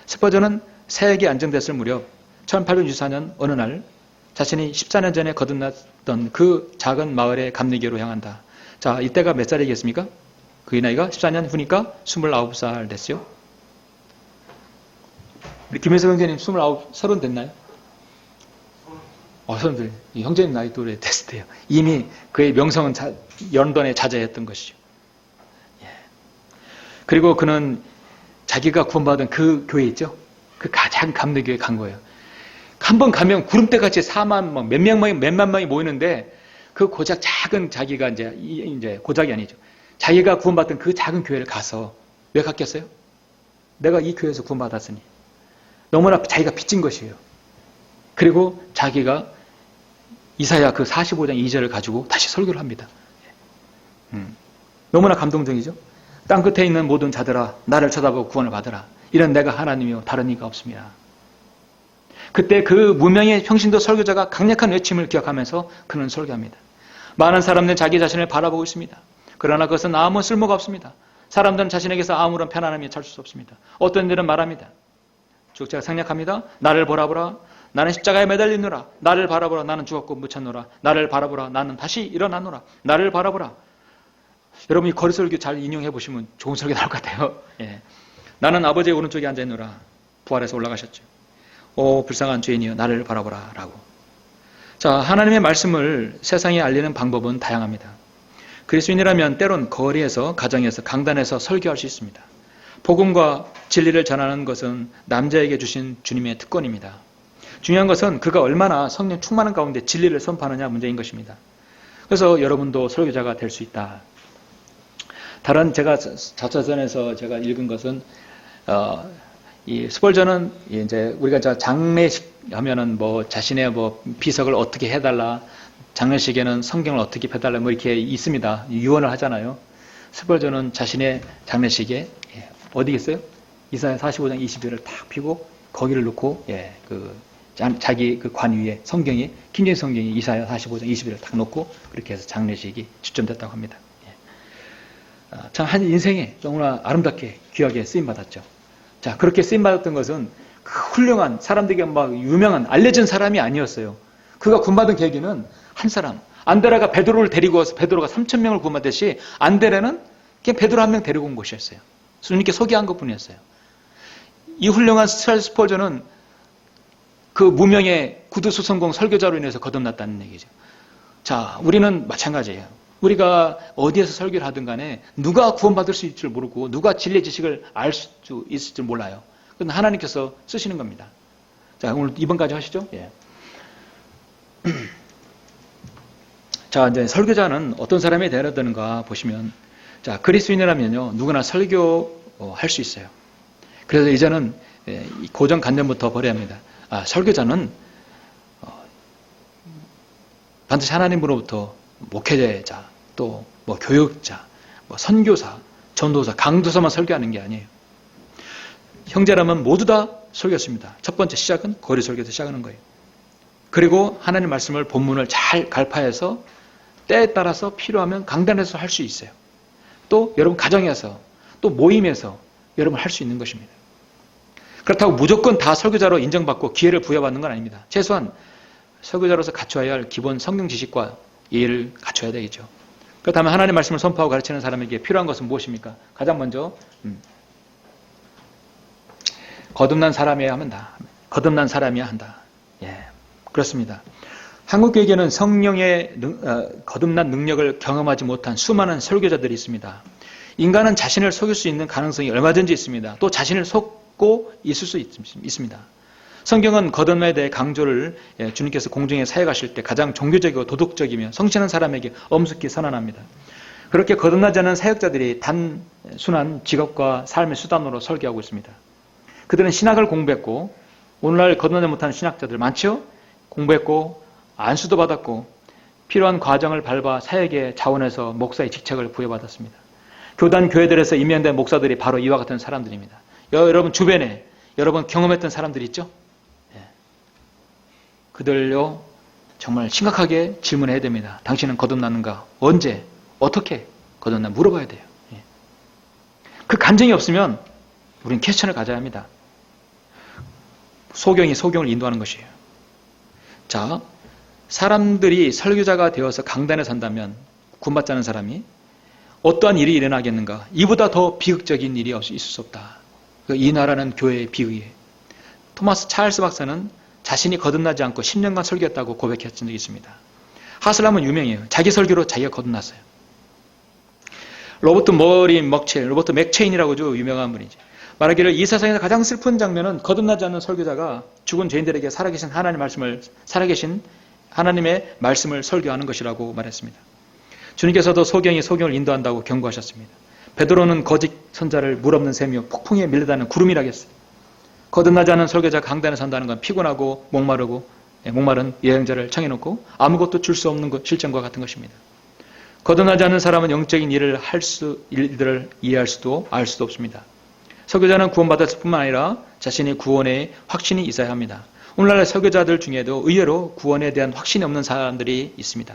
스펄전은 사역이 안정됐을 무렵 1864년 어느 날 자신이 14년 전에 거듭났던 그 작은 마을의 감리교로 향한다. 자, 이때가 몇 살이겠습니까? 그의 나이가 14년 후니까 29살 됐어요. 김혜석 형제님 30 됐나요? 30. 형제님 나이 또래 됐을 때요. 이미 그의 명성은 런던에 자자했던 것이죠. 그리고 그는 자기가 구원받은 그 교회 있죠? 그 가장 감리교에 간 거예요. 한 번 가면 구름대같이 4만, 몇만 명이 모이는데 그 고작 작은 자기가 이제 고작이 아니죠. 자기가 구원받던 그 작은 교회를 가서 왜 갔겠어요? 내가 이 교회에서 구원받았으니. 너무나 자기가 빚진 것이에요. 그리고 자기가 이사야 그 45장 2절을 가지고 다시 설교를 합니다. 너무나 감동적이죠? 땅 끝에 있는 모든 자들아 나를 쳐다보고 구원을 받으라. 이런 내가 하나님이요 다른 이가 없습니다. 그때 그 무명의 평신도 설교자가 강력한 외침을 기억하면서 그는 설교합니다. 많은 사람들은 자기 자신을 바라보고 있습니다. 그러나 그것은 아무 쓸모가 없습니다. 사람들은 자신에게서 아무런 편안함이 찾을 수 없습니다. 어떤 일은 말합니다. 쭉 제가 생략합니다. 나를 보라보라. 나는 십자가에 매달리노라. 나를 바라보라. 나는 죽었고 묻혔노라. 나를 바라보라. 나는 다시 일어나노라. 나를 바라보라. 여러분 이 거리설교 잘 인용해 보시면 좋은 설교 나올 것 같아요. 나는 아버지의 오른쪽에 앉아있노라. 부활해서 올라가셨죠. 오 불쌍한 죄인이여 나를 바라보라 라고. 자, 하나님의 말씀을 세상에 알리는 방법은 다양합니다. 그리스도인이라면 때론 거리에서, 가정에서, 강단에서 설교할 수 있습니다. 복음과 진리를 전하는 것은 남자에게 주신 주님의 특권입니다. 중요한 것은 그가 얼마나 성령 충만한 가운데 진리를 선포하느냐 문제인 것입니다. 그래서 여러분도 설교자가 될 수 있다. 다른 제가 자서전에서 제가 읽은 것은 이 스펄전은 이제 우리가 장례식 하면은 뭐 자신의 뭐 비석을 어떻게 해달라, 장례식에는 성경을 어떻게 펴달라 뭐 이렇게 있습니다. 유언을 하잖아요. 스펄전은 자신의 장례식에 어디겠어요? 이사야 45장 20절을 딱 펴고 거기를 놓고 자기 그 관 위에 성경이 킹제임스 성경이 이사야 45장 20절을 딱 놓고 그렇게 해서 장례식이 주점됐다고 합니다. 참 한 인생에 너무나 아름답게 귀하게 쓰임 받았죠. 자, 그렇게 쓰임 받았던 것은 그 훌륭한 사람들에게 막 유명한 알려진 사람이 아니었어요. 그가 구원받은 계기는 한 사람. 안드레가 베드로를 데리고 와서 베드로가 3,000명을 구원받듯이 안드레는 그냥 베드로 한 명 데리고 온 것이었어요. 주님께 소개한 것뿐이었어요. 이 훌륭한 찰스 스펄전은 그 무명의 구두수성공 설교자로 인해서 거듭났다는 얘기죠. 자, 우리는 마찬가지예요. 우리가 어디에서 설교를 하든 간에 누가 구원받을 수 있을 줄 모르고 누가 진리의 지식을 알 수 있을 줄 몰라요. 그건 하나님께서 쓰시는 겁니다. 자, 오늘 2번까지 하시죠. 예. 자, 이제 설교자는 어떤 사람이 되어야 되는가 보시면, 자, 그리스도인이라면요, 누구나 설교할 수 있어요. 그래서 이제는 이 고정관념부터 버려야 합니다. 설교자는 반드시 하나님으로부터 목회자, 또 뭐 교육자, 뭐 선교사, 전도사, 강도사만 설교하는 게 아니에요. 형제라면 모두 다 설교했습니다. 첫 번째 시작은 거리 설교에서 시작하는 거예요. 그리고 하나님 말씀을 본문을 잘 갈파해서 때에 따라서 필요하면 강단에서 할 수 있어요. 또 여러분 가정에서 또 모임에서 여러분 할 수 있는 것입니다. 그렇다고 무조건 다 설교자로 인정받고 기회를 부여받는 건 아닙니다. 최소한 설교자로서 갖춰야 할 기본 성경 지식과 예의를 갖춰야 되겠죠. 그렇다면 하나님의 말씀을 선포하고 가르치는 사람에게 필요한 것은 무엇입니까? 가장 먼저 거듭난 사람이어야 한다. 거듭난 사람이어야 한다. 예, 그렇습니다. 한국교회에는 성령의 거듭난 능력을 경험하지 못한 수많은 설교자들이 있습니다. 인간은 자신을 속일 수 있는 가능성이 얼마든지 있습니다. 또 자신을 속고 있을 수 있습니다. 성경은 거듭남에 대해 강조를 주님께서 공중에 사역하실 때 가장 종교적이고 도덕적이며 성실한 사람에게 엄숙히 선언합니다. 그렇게 거듭나지 않은 사역자들이 단순한 직업과 삶의 수단으로 설교하고 있습니다. 그들은 신학을 공부했고 오늘날 거듭나지 못한 신학자들 많죠? 공부했고 안수도 받았고 필요한 과정을 밟아 사역의 자원에서 목사의 직책을 부여받았습니다. 교단 교회들에서 임명된 목사들이 바로 이와 같은 사람들입니다. 여러분 주변에 여러분 경험했던 사람들 있죠? 그들요 정말 심각하게 질문해야 됩니다. 당신은 거듭났는가? 언제? 어떻게 거듭나? 물어봐야 돼요. 그 감정이 없으면 우리는 퀘스천을 가져야 합니다. 소경이 소경을 인도하는 것이에요. 자, 사람들이 설교자가 되어서 강단에 선다면 구원받지 않은 사람이 어떠한 일이 일어나겠는가? 이보다 더 비극적인 일이 있을 수 없다. 이 나라는 교회의 비극이에요. 토마스 찰스 박사는 자신이 거듭나지 않고 10년간 설교했다고 고백했던 적이 있습니다. 하슬람은 유명해요. 자기 설교로 자기가 거듭났어요. 로버트 로버트 맥체인이라고 좀 유명한 분이죠. 말하기를 이 세상에서 가장 슬픈 장면은 거듭나지 않는 설교자가 죽은 죄인들에게 살아계신 하나님의 말씀을 설교하는 것이라고 말했습니다. 주님께서도 소경이 소경을 인도한다고 경고하셨습니다. 베드로는 거짓 선자를 물 없는 샘이요 폭풍에 밀려다는 구름이라겠어요. 거듭나지 않은 설교자가 강단에 선다는 건 피곤하고 목마른 여행자를 청해놓고 아무것도 줄 수 없는 실정과 같은 것입니다. 거듭나지 않은 사람은 영적인 일들을 이해할 수도 알 수도 없습니다. 설교자는 구원받았을 뿐만 아니라 자신의 구원에 확신이 있어야 합니다. 오늘날 설교자들 중에도 의외로 구원에 대한 확신이 없는 사람들이 있습니다.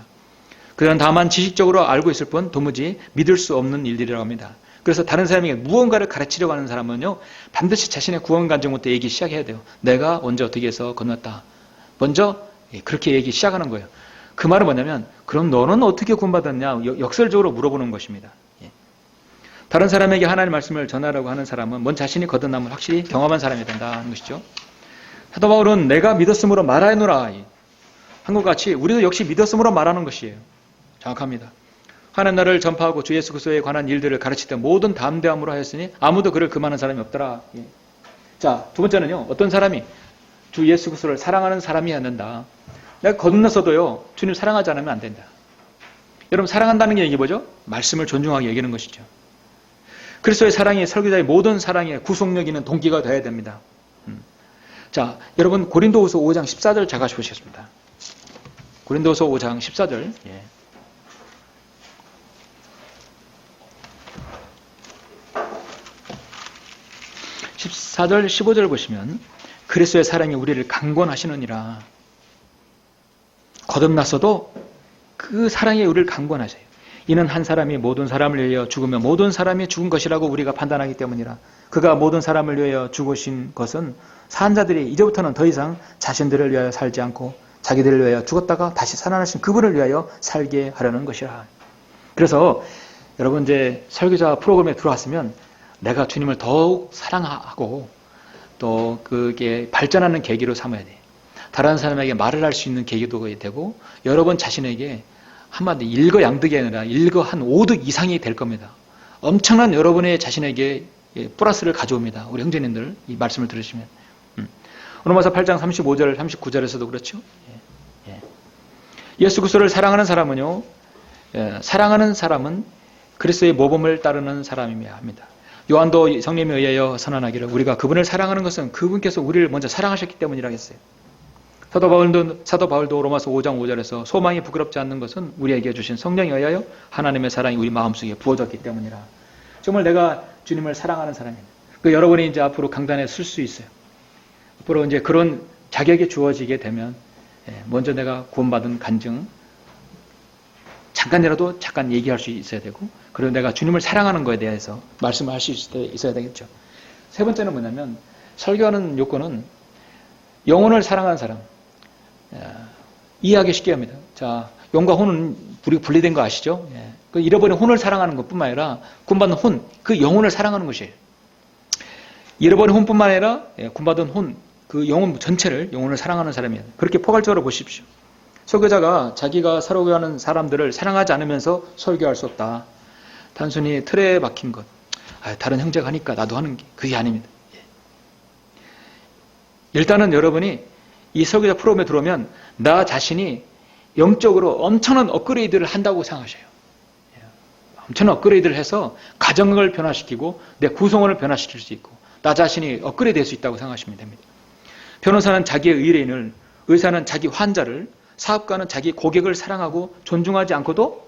그들은 다만 지식적으로 알고 있을 뿐 도무지 믿을 수 없는 일들이라고 합니다. 그래서 다른 사람에게 무언가를 가르치려고 하는 사람은요, 반드시 자신의 구원 간증부터 얘기 시작해야 돼요. 내가 언제 어떻게 해서 건넜다. 먼저 그렇게 얘기 시작하는 거예요. 그 말은 뭐냐면, 그럼 너는 어떻게 구원받았냐? 역설적으로 물어보는 것입니다. 다른 사람에게 하나님의 말씀을 전하라고 하는 사람은 먼저 자신이 거듭남을 확실히 경험한 사람이 된다는 것이죠. 사도 바울은 내가 믿었으므로 말하노라 한 것 같이 우리도 역시 믿었으므로 말하는 것이에요. 정확합니다. 하나님 나라를 전파하고 주 예수 그리스도에 관한 일들을 가르칠 때 모든 담대함으로 하였으니 아무도 그를 금하는 사람이 없더라. 자, 두 번째는요. 어떤 사람이 주 예수 그리스도를 사랑하는 사람이어야 된다. 내가 거듭났어도요. 주님 사랑하지 않으면 안 된다. 여러분 사랑한다는 게 이게 뭐죠? 말씀을 존중하게 여기는 것이죠. 그리스도의 사랑이 설교자의 모든 사랑에 구속력 있는 동기가 되어야 됩니다. 자, 여러분 고린도후서 5장 14절 잘 같이 보시겠습니다. 고린도후서 5장 14절. 14절 15절 보시면 그리스도의 사랑이 우리를 강권하시느니라. 거듭났어도 그 사랑이 우리를 강권하세요. 이는 한 사람이 모든 사람을 위하여 죽으며 모든 사람이 죽은 것이라고 우리가 판단하기 때문이라. 그가 모든 사람을 위하여 죽으신 것은 산 자들이 이제부터는 더 이상 자신들을 위하여 살지 않고 자기들을 위하여 죽었다가 다시 살아나신 그분을 위하여 살게 하려는 것이라. 그래서 여러분 이제 설교자 프로그램에 들어왔으면 내가 주님을 더욱 사랑하고 또 그게 발전하는 계기로 삼아야 돼. 다른 사람에게 말을 할 수 있는 계기도 되고 여러분 자신에게 한마디 일거양득이 아니라 일거한 5득 이상이 될 겁니다. 엄청난 여러분의 자신에게 플러스를 가져옵니다. 우리 형제님들 이 말씀을 들으시면. 로마서 8장 35절 39절에서도 그렇죠. 예수 그리스도를 사랑하는 사람은요. 사랑하는 사람은 그리스도의 모범을 따르는 사람이어야 합니다. 요한도 성령에 의하여 선언하기를 우리가 그분을 사랑하는 것은 그분께서 우리를 먼저 사랑하셨기 때문이라고 했어요. 사도 바울도 로마서 5장 5절에서 소망이 부끄럽지 않는 것은 우리에게 주신 성령에 의하여 하나님의 사랑이 우리 마음속에 부어졌기 때문이라. 정말 내가 주님을 사랑하는 사람입니다. 여러분이 이제 앞으로 강단에 설 수 있어요. 앞으로 이제 그런 자격이 주어지게 되면 먼저 내가 구원받은 간증 잠깐 얘기할 수 있어야 되고 그리고 내가 주님을 사랑하는 것에 대해서 말씀을 할 수 있어야 되겠죠. 세 번째는 뭐냐면 설교하는 요건은 영혼을 사랑하는 사람. 이해하기 쉽게 합니다. 자, 영과 혼은 분리된 거 아시죠? 그 잃어버린 혼을 사랑하는 것뿐만 아니라 구원받은 혼, 그 영혼을 사랑하는 것이에요. 잃어버린 혼뿐만 아니라 구원받은 혼, 그 영혼 전체를 영혼을 사랑하는 사람이에요. 그렇게 포괄적으로 보십시오. 설교자가 자기가 설교하는 사람들을 사랑하지 않으면서 설교할 수 없다. 단순히 틀에 박힌 것. 다른 형제가 하니까 나도 하는 게 그게 아닙니다. 일단은 여러분이 이 설교자 프로그램에 들어오면 나 자신이 영적으로 엄청난 업그레이드를 한다고 생각하셔요. 엄청난 업그레이드를 해서 가정을 변화시키고 내 구성원을 변화시킬 수 있고 나 자신이 업그레이드 될 수 있다고 생각하시면 됩니다. 변호사는 자기의 의뢰인을, 의사는 자기 환자를, 사업가는 자기 고객을 사랑하고 존중하지 않고도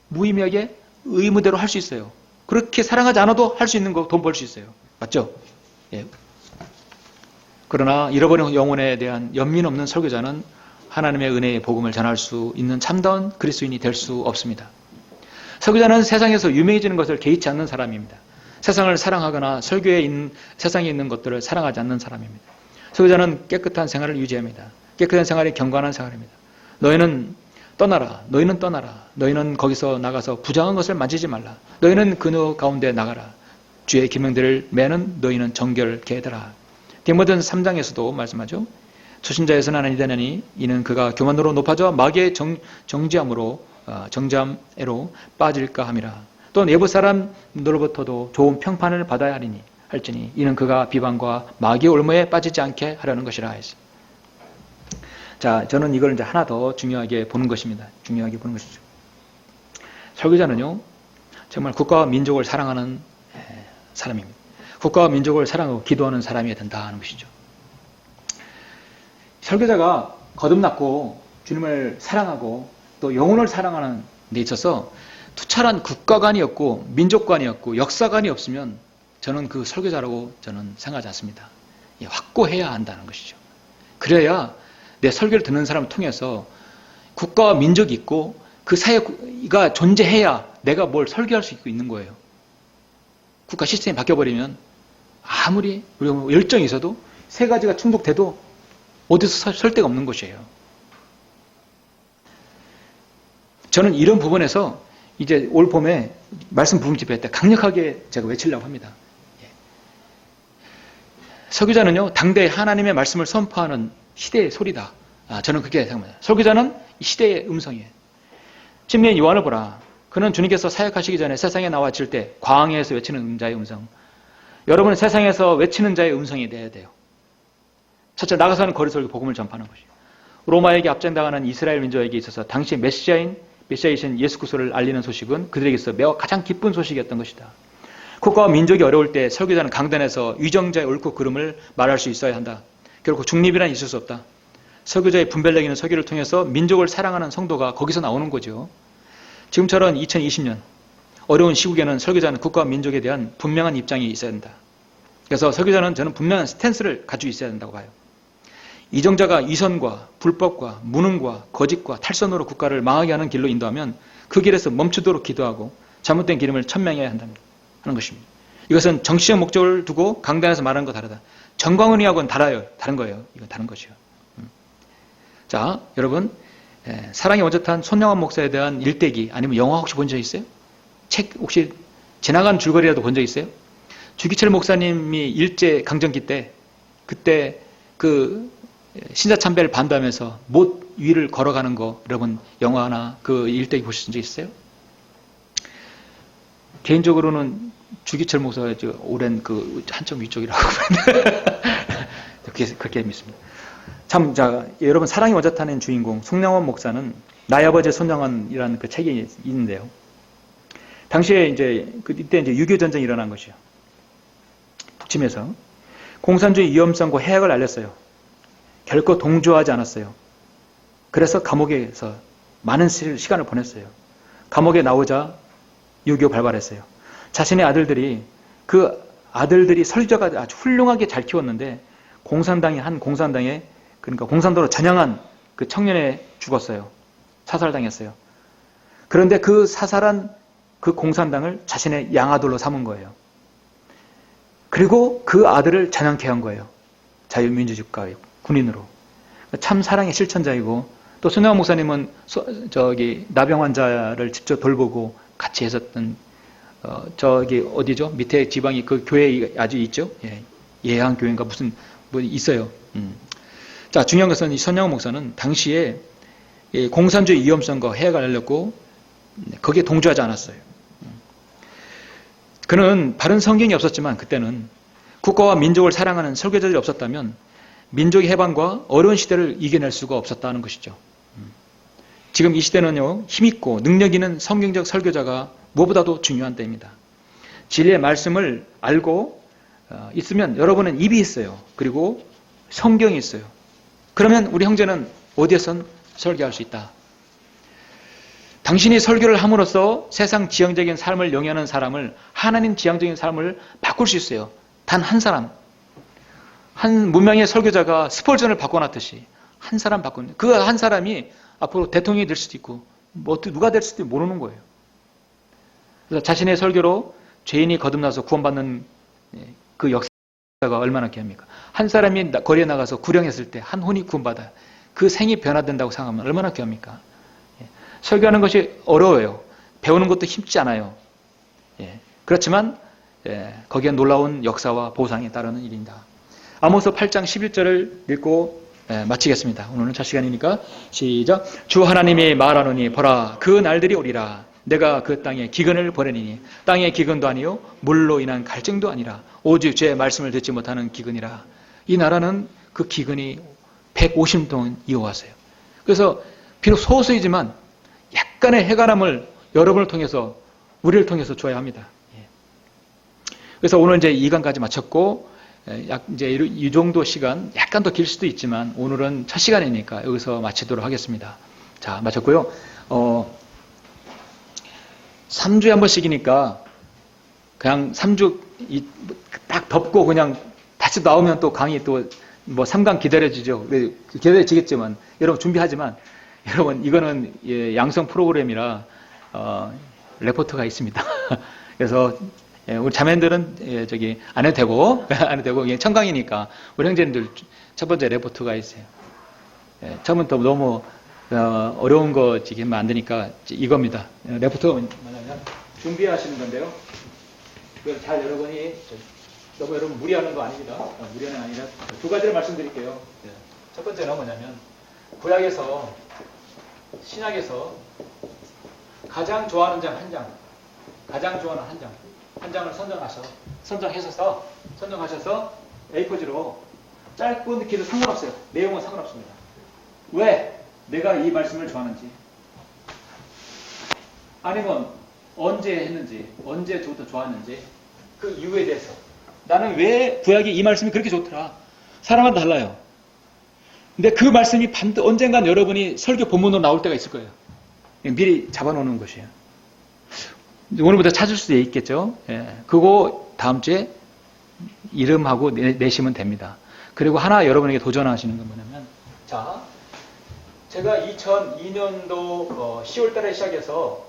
무의미하게 의무대로 할 수 있어요. 그렇게 사랑하지 않아도 할 수 있는 거 돈 벌 수 있어요. 맞죠? 예. 그러나 잃어버린 영혼에 대한 연민 없는 설교자는 하나님의 은혜의 복음을 전할 수 있는 참다운 그리스도인이 될 수 없습니다. 설교자는 세상에서 유명해지는 것을 개의치 않는 사람입니다. 세상을 사랑하거나 세상에 있는 것들을 사랑하지 않는 사람입니다. 설교자는 깨끗한 생활을 유지합니다. 깨끗한 생활이 경건한 생활입니다. 너희는 떠나라. 너희는 거기서 나가서 부정한 것을 만지지 말라. 너희는 그누 가운데 나가라. 주의 계명들을 매는 너희는 정결케 되라. 디모데 3장에서도 말씀하죠. 초신자에서는 아니되느니 이는 그가 교만으로 높아져 마귀의 정죄함으로 빠질까 함이라. 또 내부 사람들로부터도 좋은 평판을 받아야 하리니 할지니 이는 그가 비방과 마귀의 올무에 빠지지 않게 하려는 것이라 했습니다. 자, 저는 이걸 이제 하나 더 중요하게 보는 것입니다. 중요하게 보는 것이죠. 설교자는요, 정말 국가와 민족을 사랑하는 사람입니다. 국가와 민족을 사랑하고 기도하는 사람이 된다는 것이죠. 설교자가 거듭났고 주님을 사랑하고 또 영혼을 사랑하는 데 있어서 투철한 국가관이었고 민족관이었고 역사관이 없으면 저는 그 설교자라고 저는 생각하지 않습니다. 확고해야 한다는 것이죠. 그래야 내 설교를 듣는 사람을 통해서 국가와 민족이 있고 그 사회가 존재해야 내가 뭘 설교할 수 있는 거예요. 국가 시스템이 바뀌어버리면 아무리 열정이 있어도 세 가지가 충족돼도 어디서 설 데가 없는 것이에요. 저는 이런 부분에서 이제 올 봄에 말씀 부흥 집회 때 강력하게 제가 외치려고 합니다. 설교자는요, 당대의 하나님의 말씀을 선포하는 시대의 소리다. 저는 그렇게 생각합니다. 설교자는 시대의 음성이에요. 침례인 요한을 보라. 그는 주님께서 사역하시기 전에 세상에 나와질 때 광야에서 외치는 자의 음성. 여러분은 세상에서 외치는 자의 음성이 돼야 돼요. 첫째, 나가서는 거리설교 복음을 전파하는 것이에요. 로마에게 압제당하는 이스라엘 민족에게 있어서 당시 메시아이신 예수 그리스도를 알리는 소식은 그들에게서 매우 가장 기쁜 소식이었던 것이다. 국가와 민족이 어려울 때 설교자는 강단에서 위정자의 옳고 그름을 말할 수 있어야 한다. 결국 중립이란 있을 수 없다. 설교자의 분별력 있는 설교를 통해서 민족을 사랑하는 성도가 거기서 나오는 거죠. 지금처럼 2020년 어려운 시국에는 설교자는 국가와 민족에 대한 분명한 입장이 있어야 된다. 그래서 설교자는 저는 분명한 스탠스를 가지고 있어야 된다고 봐요. 이정자가 이선과 불법과 무능과 거짓과 탈선으로 국가를 망하게 하는 길로 인도하면 그 길에서 멈추도록 기도하고 잘못된 기름을 천명해야 한다는 하는 것입니다. 이것은 정치적 목적을 두고 강단에서 말하는 거 다르다. 정광훈이하고는 다른 거예요. 이건 다른 것이요. 자, 여러분, 사랑의 원조탄 손영원 목사에 대한 일대기 아니면 영화 혹시 본 적 있어요? 책 혹시 지나간 줄거리라도 본 적 있어요? 주기철 목사님이 일제 강점기 때 그때 그 신사참배를 반대하면서 못 위를 걸어가는 거 여러분 영화나 그 일대기 보신 적 있어요? 개인적으로는 주기철 목사가 오랜 그 한점 위쪽이라고 그렇게 믿습니다. 참, 자, 여러분 사랑의 원자탄의 주인공 송영원 목사는 나의 아버지 손영원이라는 그 책이 있는데요. 당시에 이때 이제 6.25 전쟁이 일어난 것이요. 북침에서 공산주의 위험성과 해악을 알렸어요. 결코 동조하지 않았어요. 그래서 감옥에서 많은 시간을 보냈어요. 감옥에 나오자 6.25 발발했어요. 자신의 아들들이 설교가 아주 훌륭하게 잘 키웠는데 공산당에 그러니까 공산당으로 전향한 그 청년에 죽었어요. 사살당했어요. 그런데 그 사살한 그 공산당을 자신의 양아들로 삼은 거예요. 그리고 그 아들을 전향케 한 거예요. 자유민주주의국가의 군인으로. 참 사랑의 실천자이고 또 손영원 목사님은 나병 환자를 직접 돌보고 같이 했었던 어디죠? 밑에 지방이 그 교회 아주 있죠? 예양교회인가 무슨 뭐 있어요. 자, 중요한 것은 이 손영원 목사는 당시에 공산주의 위험성과 해악을 알렸고 거기에 동조하지 않았어요. 그는 바른 성경이 없었지만 그때는 국가와 민족을 사랑하는 설교자들이 없었다면 민족의 해방과 어려운 시대를 이겨낼 수가 없었다는 것이죠. 지금 이 시대는요, 힘있고 능력 있는 성경적 설교자가 무엇보다도 중요한 때입니다. 진리의 말씀을 알고 있으면 여러분은 입이 있어요. 그리고 성경이 있어요. 그러면 우리 형제는 어디에선 설교할 수 있다. 당신이 설교를 함으로써 세상 지향적인 삶을 영위하는 사람을 하나님 지향적인 삶을 바꿀 수 있어요. 단 한 사람. 한 문명의 설교자가 스펄전을 바꿔놨듯이 한 사람 바꾸는 그 한 사람이 앞으로 대통령이 될 수도 있고 뭐 누가 될 수도 모르는 거예요. 그래서 자신의 설교로 죄인이 거듭나서 구원받는 그 역사가 얼마나 귀합니까? 한 사람이 거리에 나가서 구령했을 때 한 혼이 구원받아요. 그 생이 변화된다고 생각하면 얼마나 귀합니까? 설교하는 것이 어려워요. 배우는 것도 쉽지 않아요. 그렇지만 거기에 놀라운 역사와 보상이 따르는 일입니다. 아모스 8장 11절을 읽고 마치겠습니다. 오늘은 첫 시간이니까 시작. 주 하나님이 말하노니 보라 그 날들이 오리라. 내가 그 땅에 기근을 보내니니 땅의 기근도 아니요 물로 인한 갈증도 아니라 오직 제 말씀을 듣지 못하는 기근이라. 이 나라는 그 기근이 150년 동안 이어왔어요. 그래서 비록 소수이지만 약간의 해가람을 여러분을 통해서 우리를 통해서 줘야 합니다. 그래서 오늘 이제 2강까지 마쳤고 이제 이 정도 시간 약간 더 길 수도 있지만 오늘은 첫 시간이니까 여기서 마치도록 하겠습니다. 자, 마쳤고요. 3주에 한 번씩이니까 그냥 3주 딱 덮고 그냥 다시 나오면 또 강의 또 뭐 3강 기다려지죠. 기다려지겠지만 여러분 준비하지만 여러분 이거는 양성 프로그램이라 레포트가 있습니다. 그래서 우리 자매들은 안 해도 되고 그냥 청강이니까 우리 형제님들 첫 번째 레포트가 있어요. 처음부터 너무 어려운 거 지금 안 되니까 이겁니다. 레포트가 뭐냐면 준비하시는 건데요. 그걸 잘 여러분이 너무 여러분 무리하는 거 아닙니다. 무리하는 게 아니라 두 가지를 말씀드릴게요. 첫 번째는 뭐냐면 구약에서 신약에서 가장 좋아하는 장 한 장, 가장 좋아하는 한 장을 선정하셔서 A4지로 짧고 길도 상관없어요. 내용은 상관없습니다. 왜 내가 이 말씀을 좋아하는지, 아니면 언제 했는지, 언제부터 좋았는지, 그 이유에 대해서 나는 왜 구약이 이 말씀이 그렇게 좋더라. 사람마다 달라요. 근데 그 말씀이 언젠간 여러분이 설교 본문으로 나올 때가 있을 거예요. 미리 잡아놓는 것이에요. 오늘부터 찾을 수도 있겠죠. 그거 다음 주에 이름하고 내시면 됩니다. 그리고 하나 여러분에게 도전하시는 건 뭐냐면, 자, 제가 2002년도 10월 달에 시작해서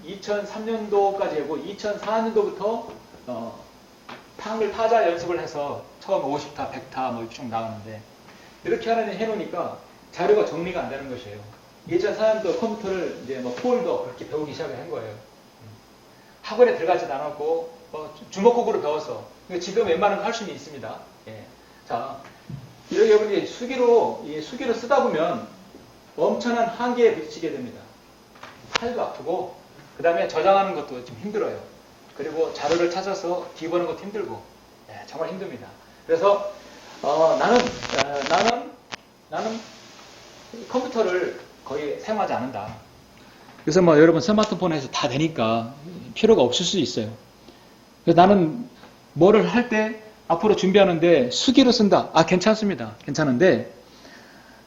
2003년도까지 하고 2004년도부터 타자 연습을 해서 처음 50타, 100타 뭐 쭉 나가는데 이렇게 해놓으니까 자료가 정리가 안 되는 것이에요. 예전 사람도 컴퓨터를 이제 뭐 폴더 그렇게 배우기 시작을 한 거예요. 학원에 들어가지도 않았고 주먹국으로 배웠어. 그러니까 지금 웬만한 거 할 수는 있습니다. 예. 자, 이렇게 여러분이 수기로 쓰다 보면 엄청난 한계에 부딪히게 됩니다. 팔도 아프고, 그 다음에 저장하는 것도 좀 힘들어요. 그리고 자료를 찾아서 기보하는 것도 힘들고, 예, 정말 힘듭니다. 그래서 나는 컴퓨터를 거의 사용하지 않는다. 그래서 뭐 여러분 스마트폰에서 다 되니까 필요가 없을 수 있어요. 그래서 나는 뭐를 할 때 앞으로 준비하는데 수기로 쓴다. 괜찮습니다. 괜찮은데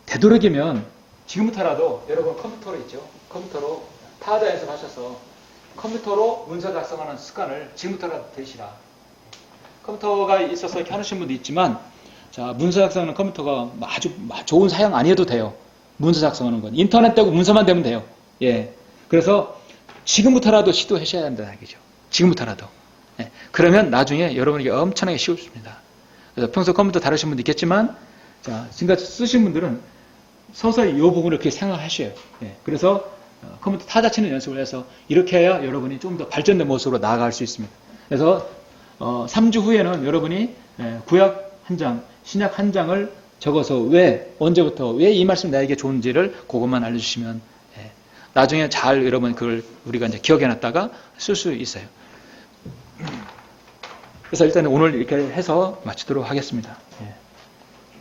되도록이면 지금부터라도 여러분 컴퓨터로 있죠. 컴퓨터로 타자 연습하셔서 컴퓨터로 문서 작성하는 습관을 지금부터라도 들이시라. 컴퓨터가 있어서 이렇게 하시는 분도 있지만, 자, 문서 작성하는 컴퓨터가 아주 좋은 사양 아니어도 돼요. 문서 작성하는 건. 인터넷 되고 문서만 되면 돼요. 예. 그래서 지금부터라도 시도하셔야 한다는 얘기죠. 지금부터라도. 예. 그러면 나중에 여러분에게 엄청나게 쉬워집니다. 그래서 평소 컴퓨터 다루신 분도 있겠지만, 자, 지금까지 쓰신 분들은 서서히 이 부분을 그렇게 생각하셔요. 예. 그래서 컴퓨터 타자 치는 연습을 해서 이렇게 해야 여러분이 좀 더 발전된 모습으로 나아갈 수 있습니다. 그래서 3주 후에는 여러분이 구약 한 장, 신약 한 장을 적어서 언제부터 왜 이 말씀 나에게 좋은지를 그것만 알려주시면 나중에 잘 여러분 그걸 우리가 이제 기억해놨다가 쓸 수 있어요. 그래서 일단 오늘 이렇게 해서 마치도록 하겠습니다. 예.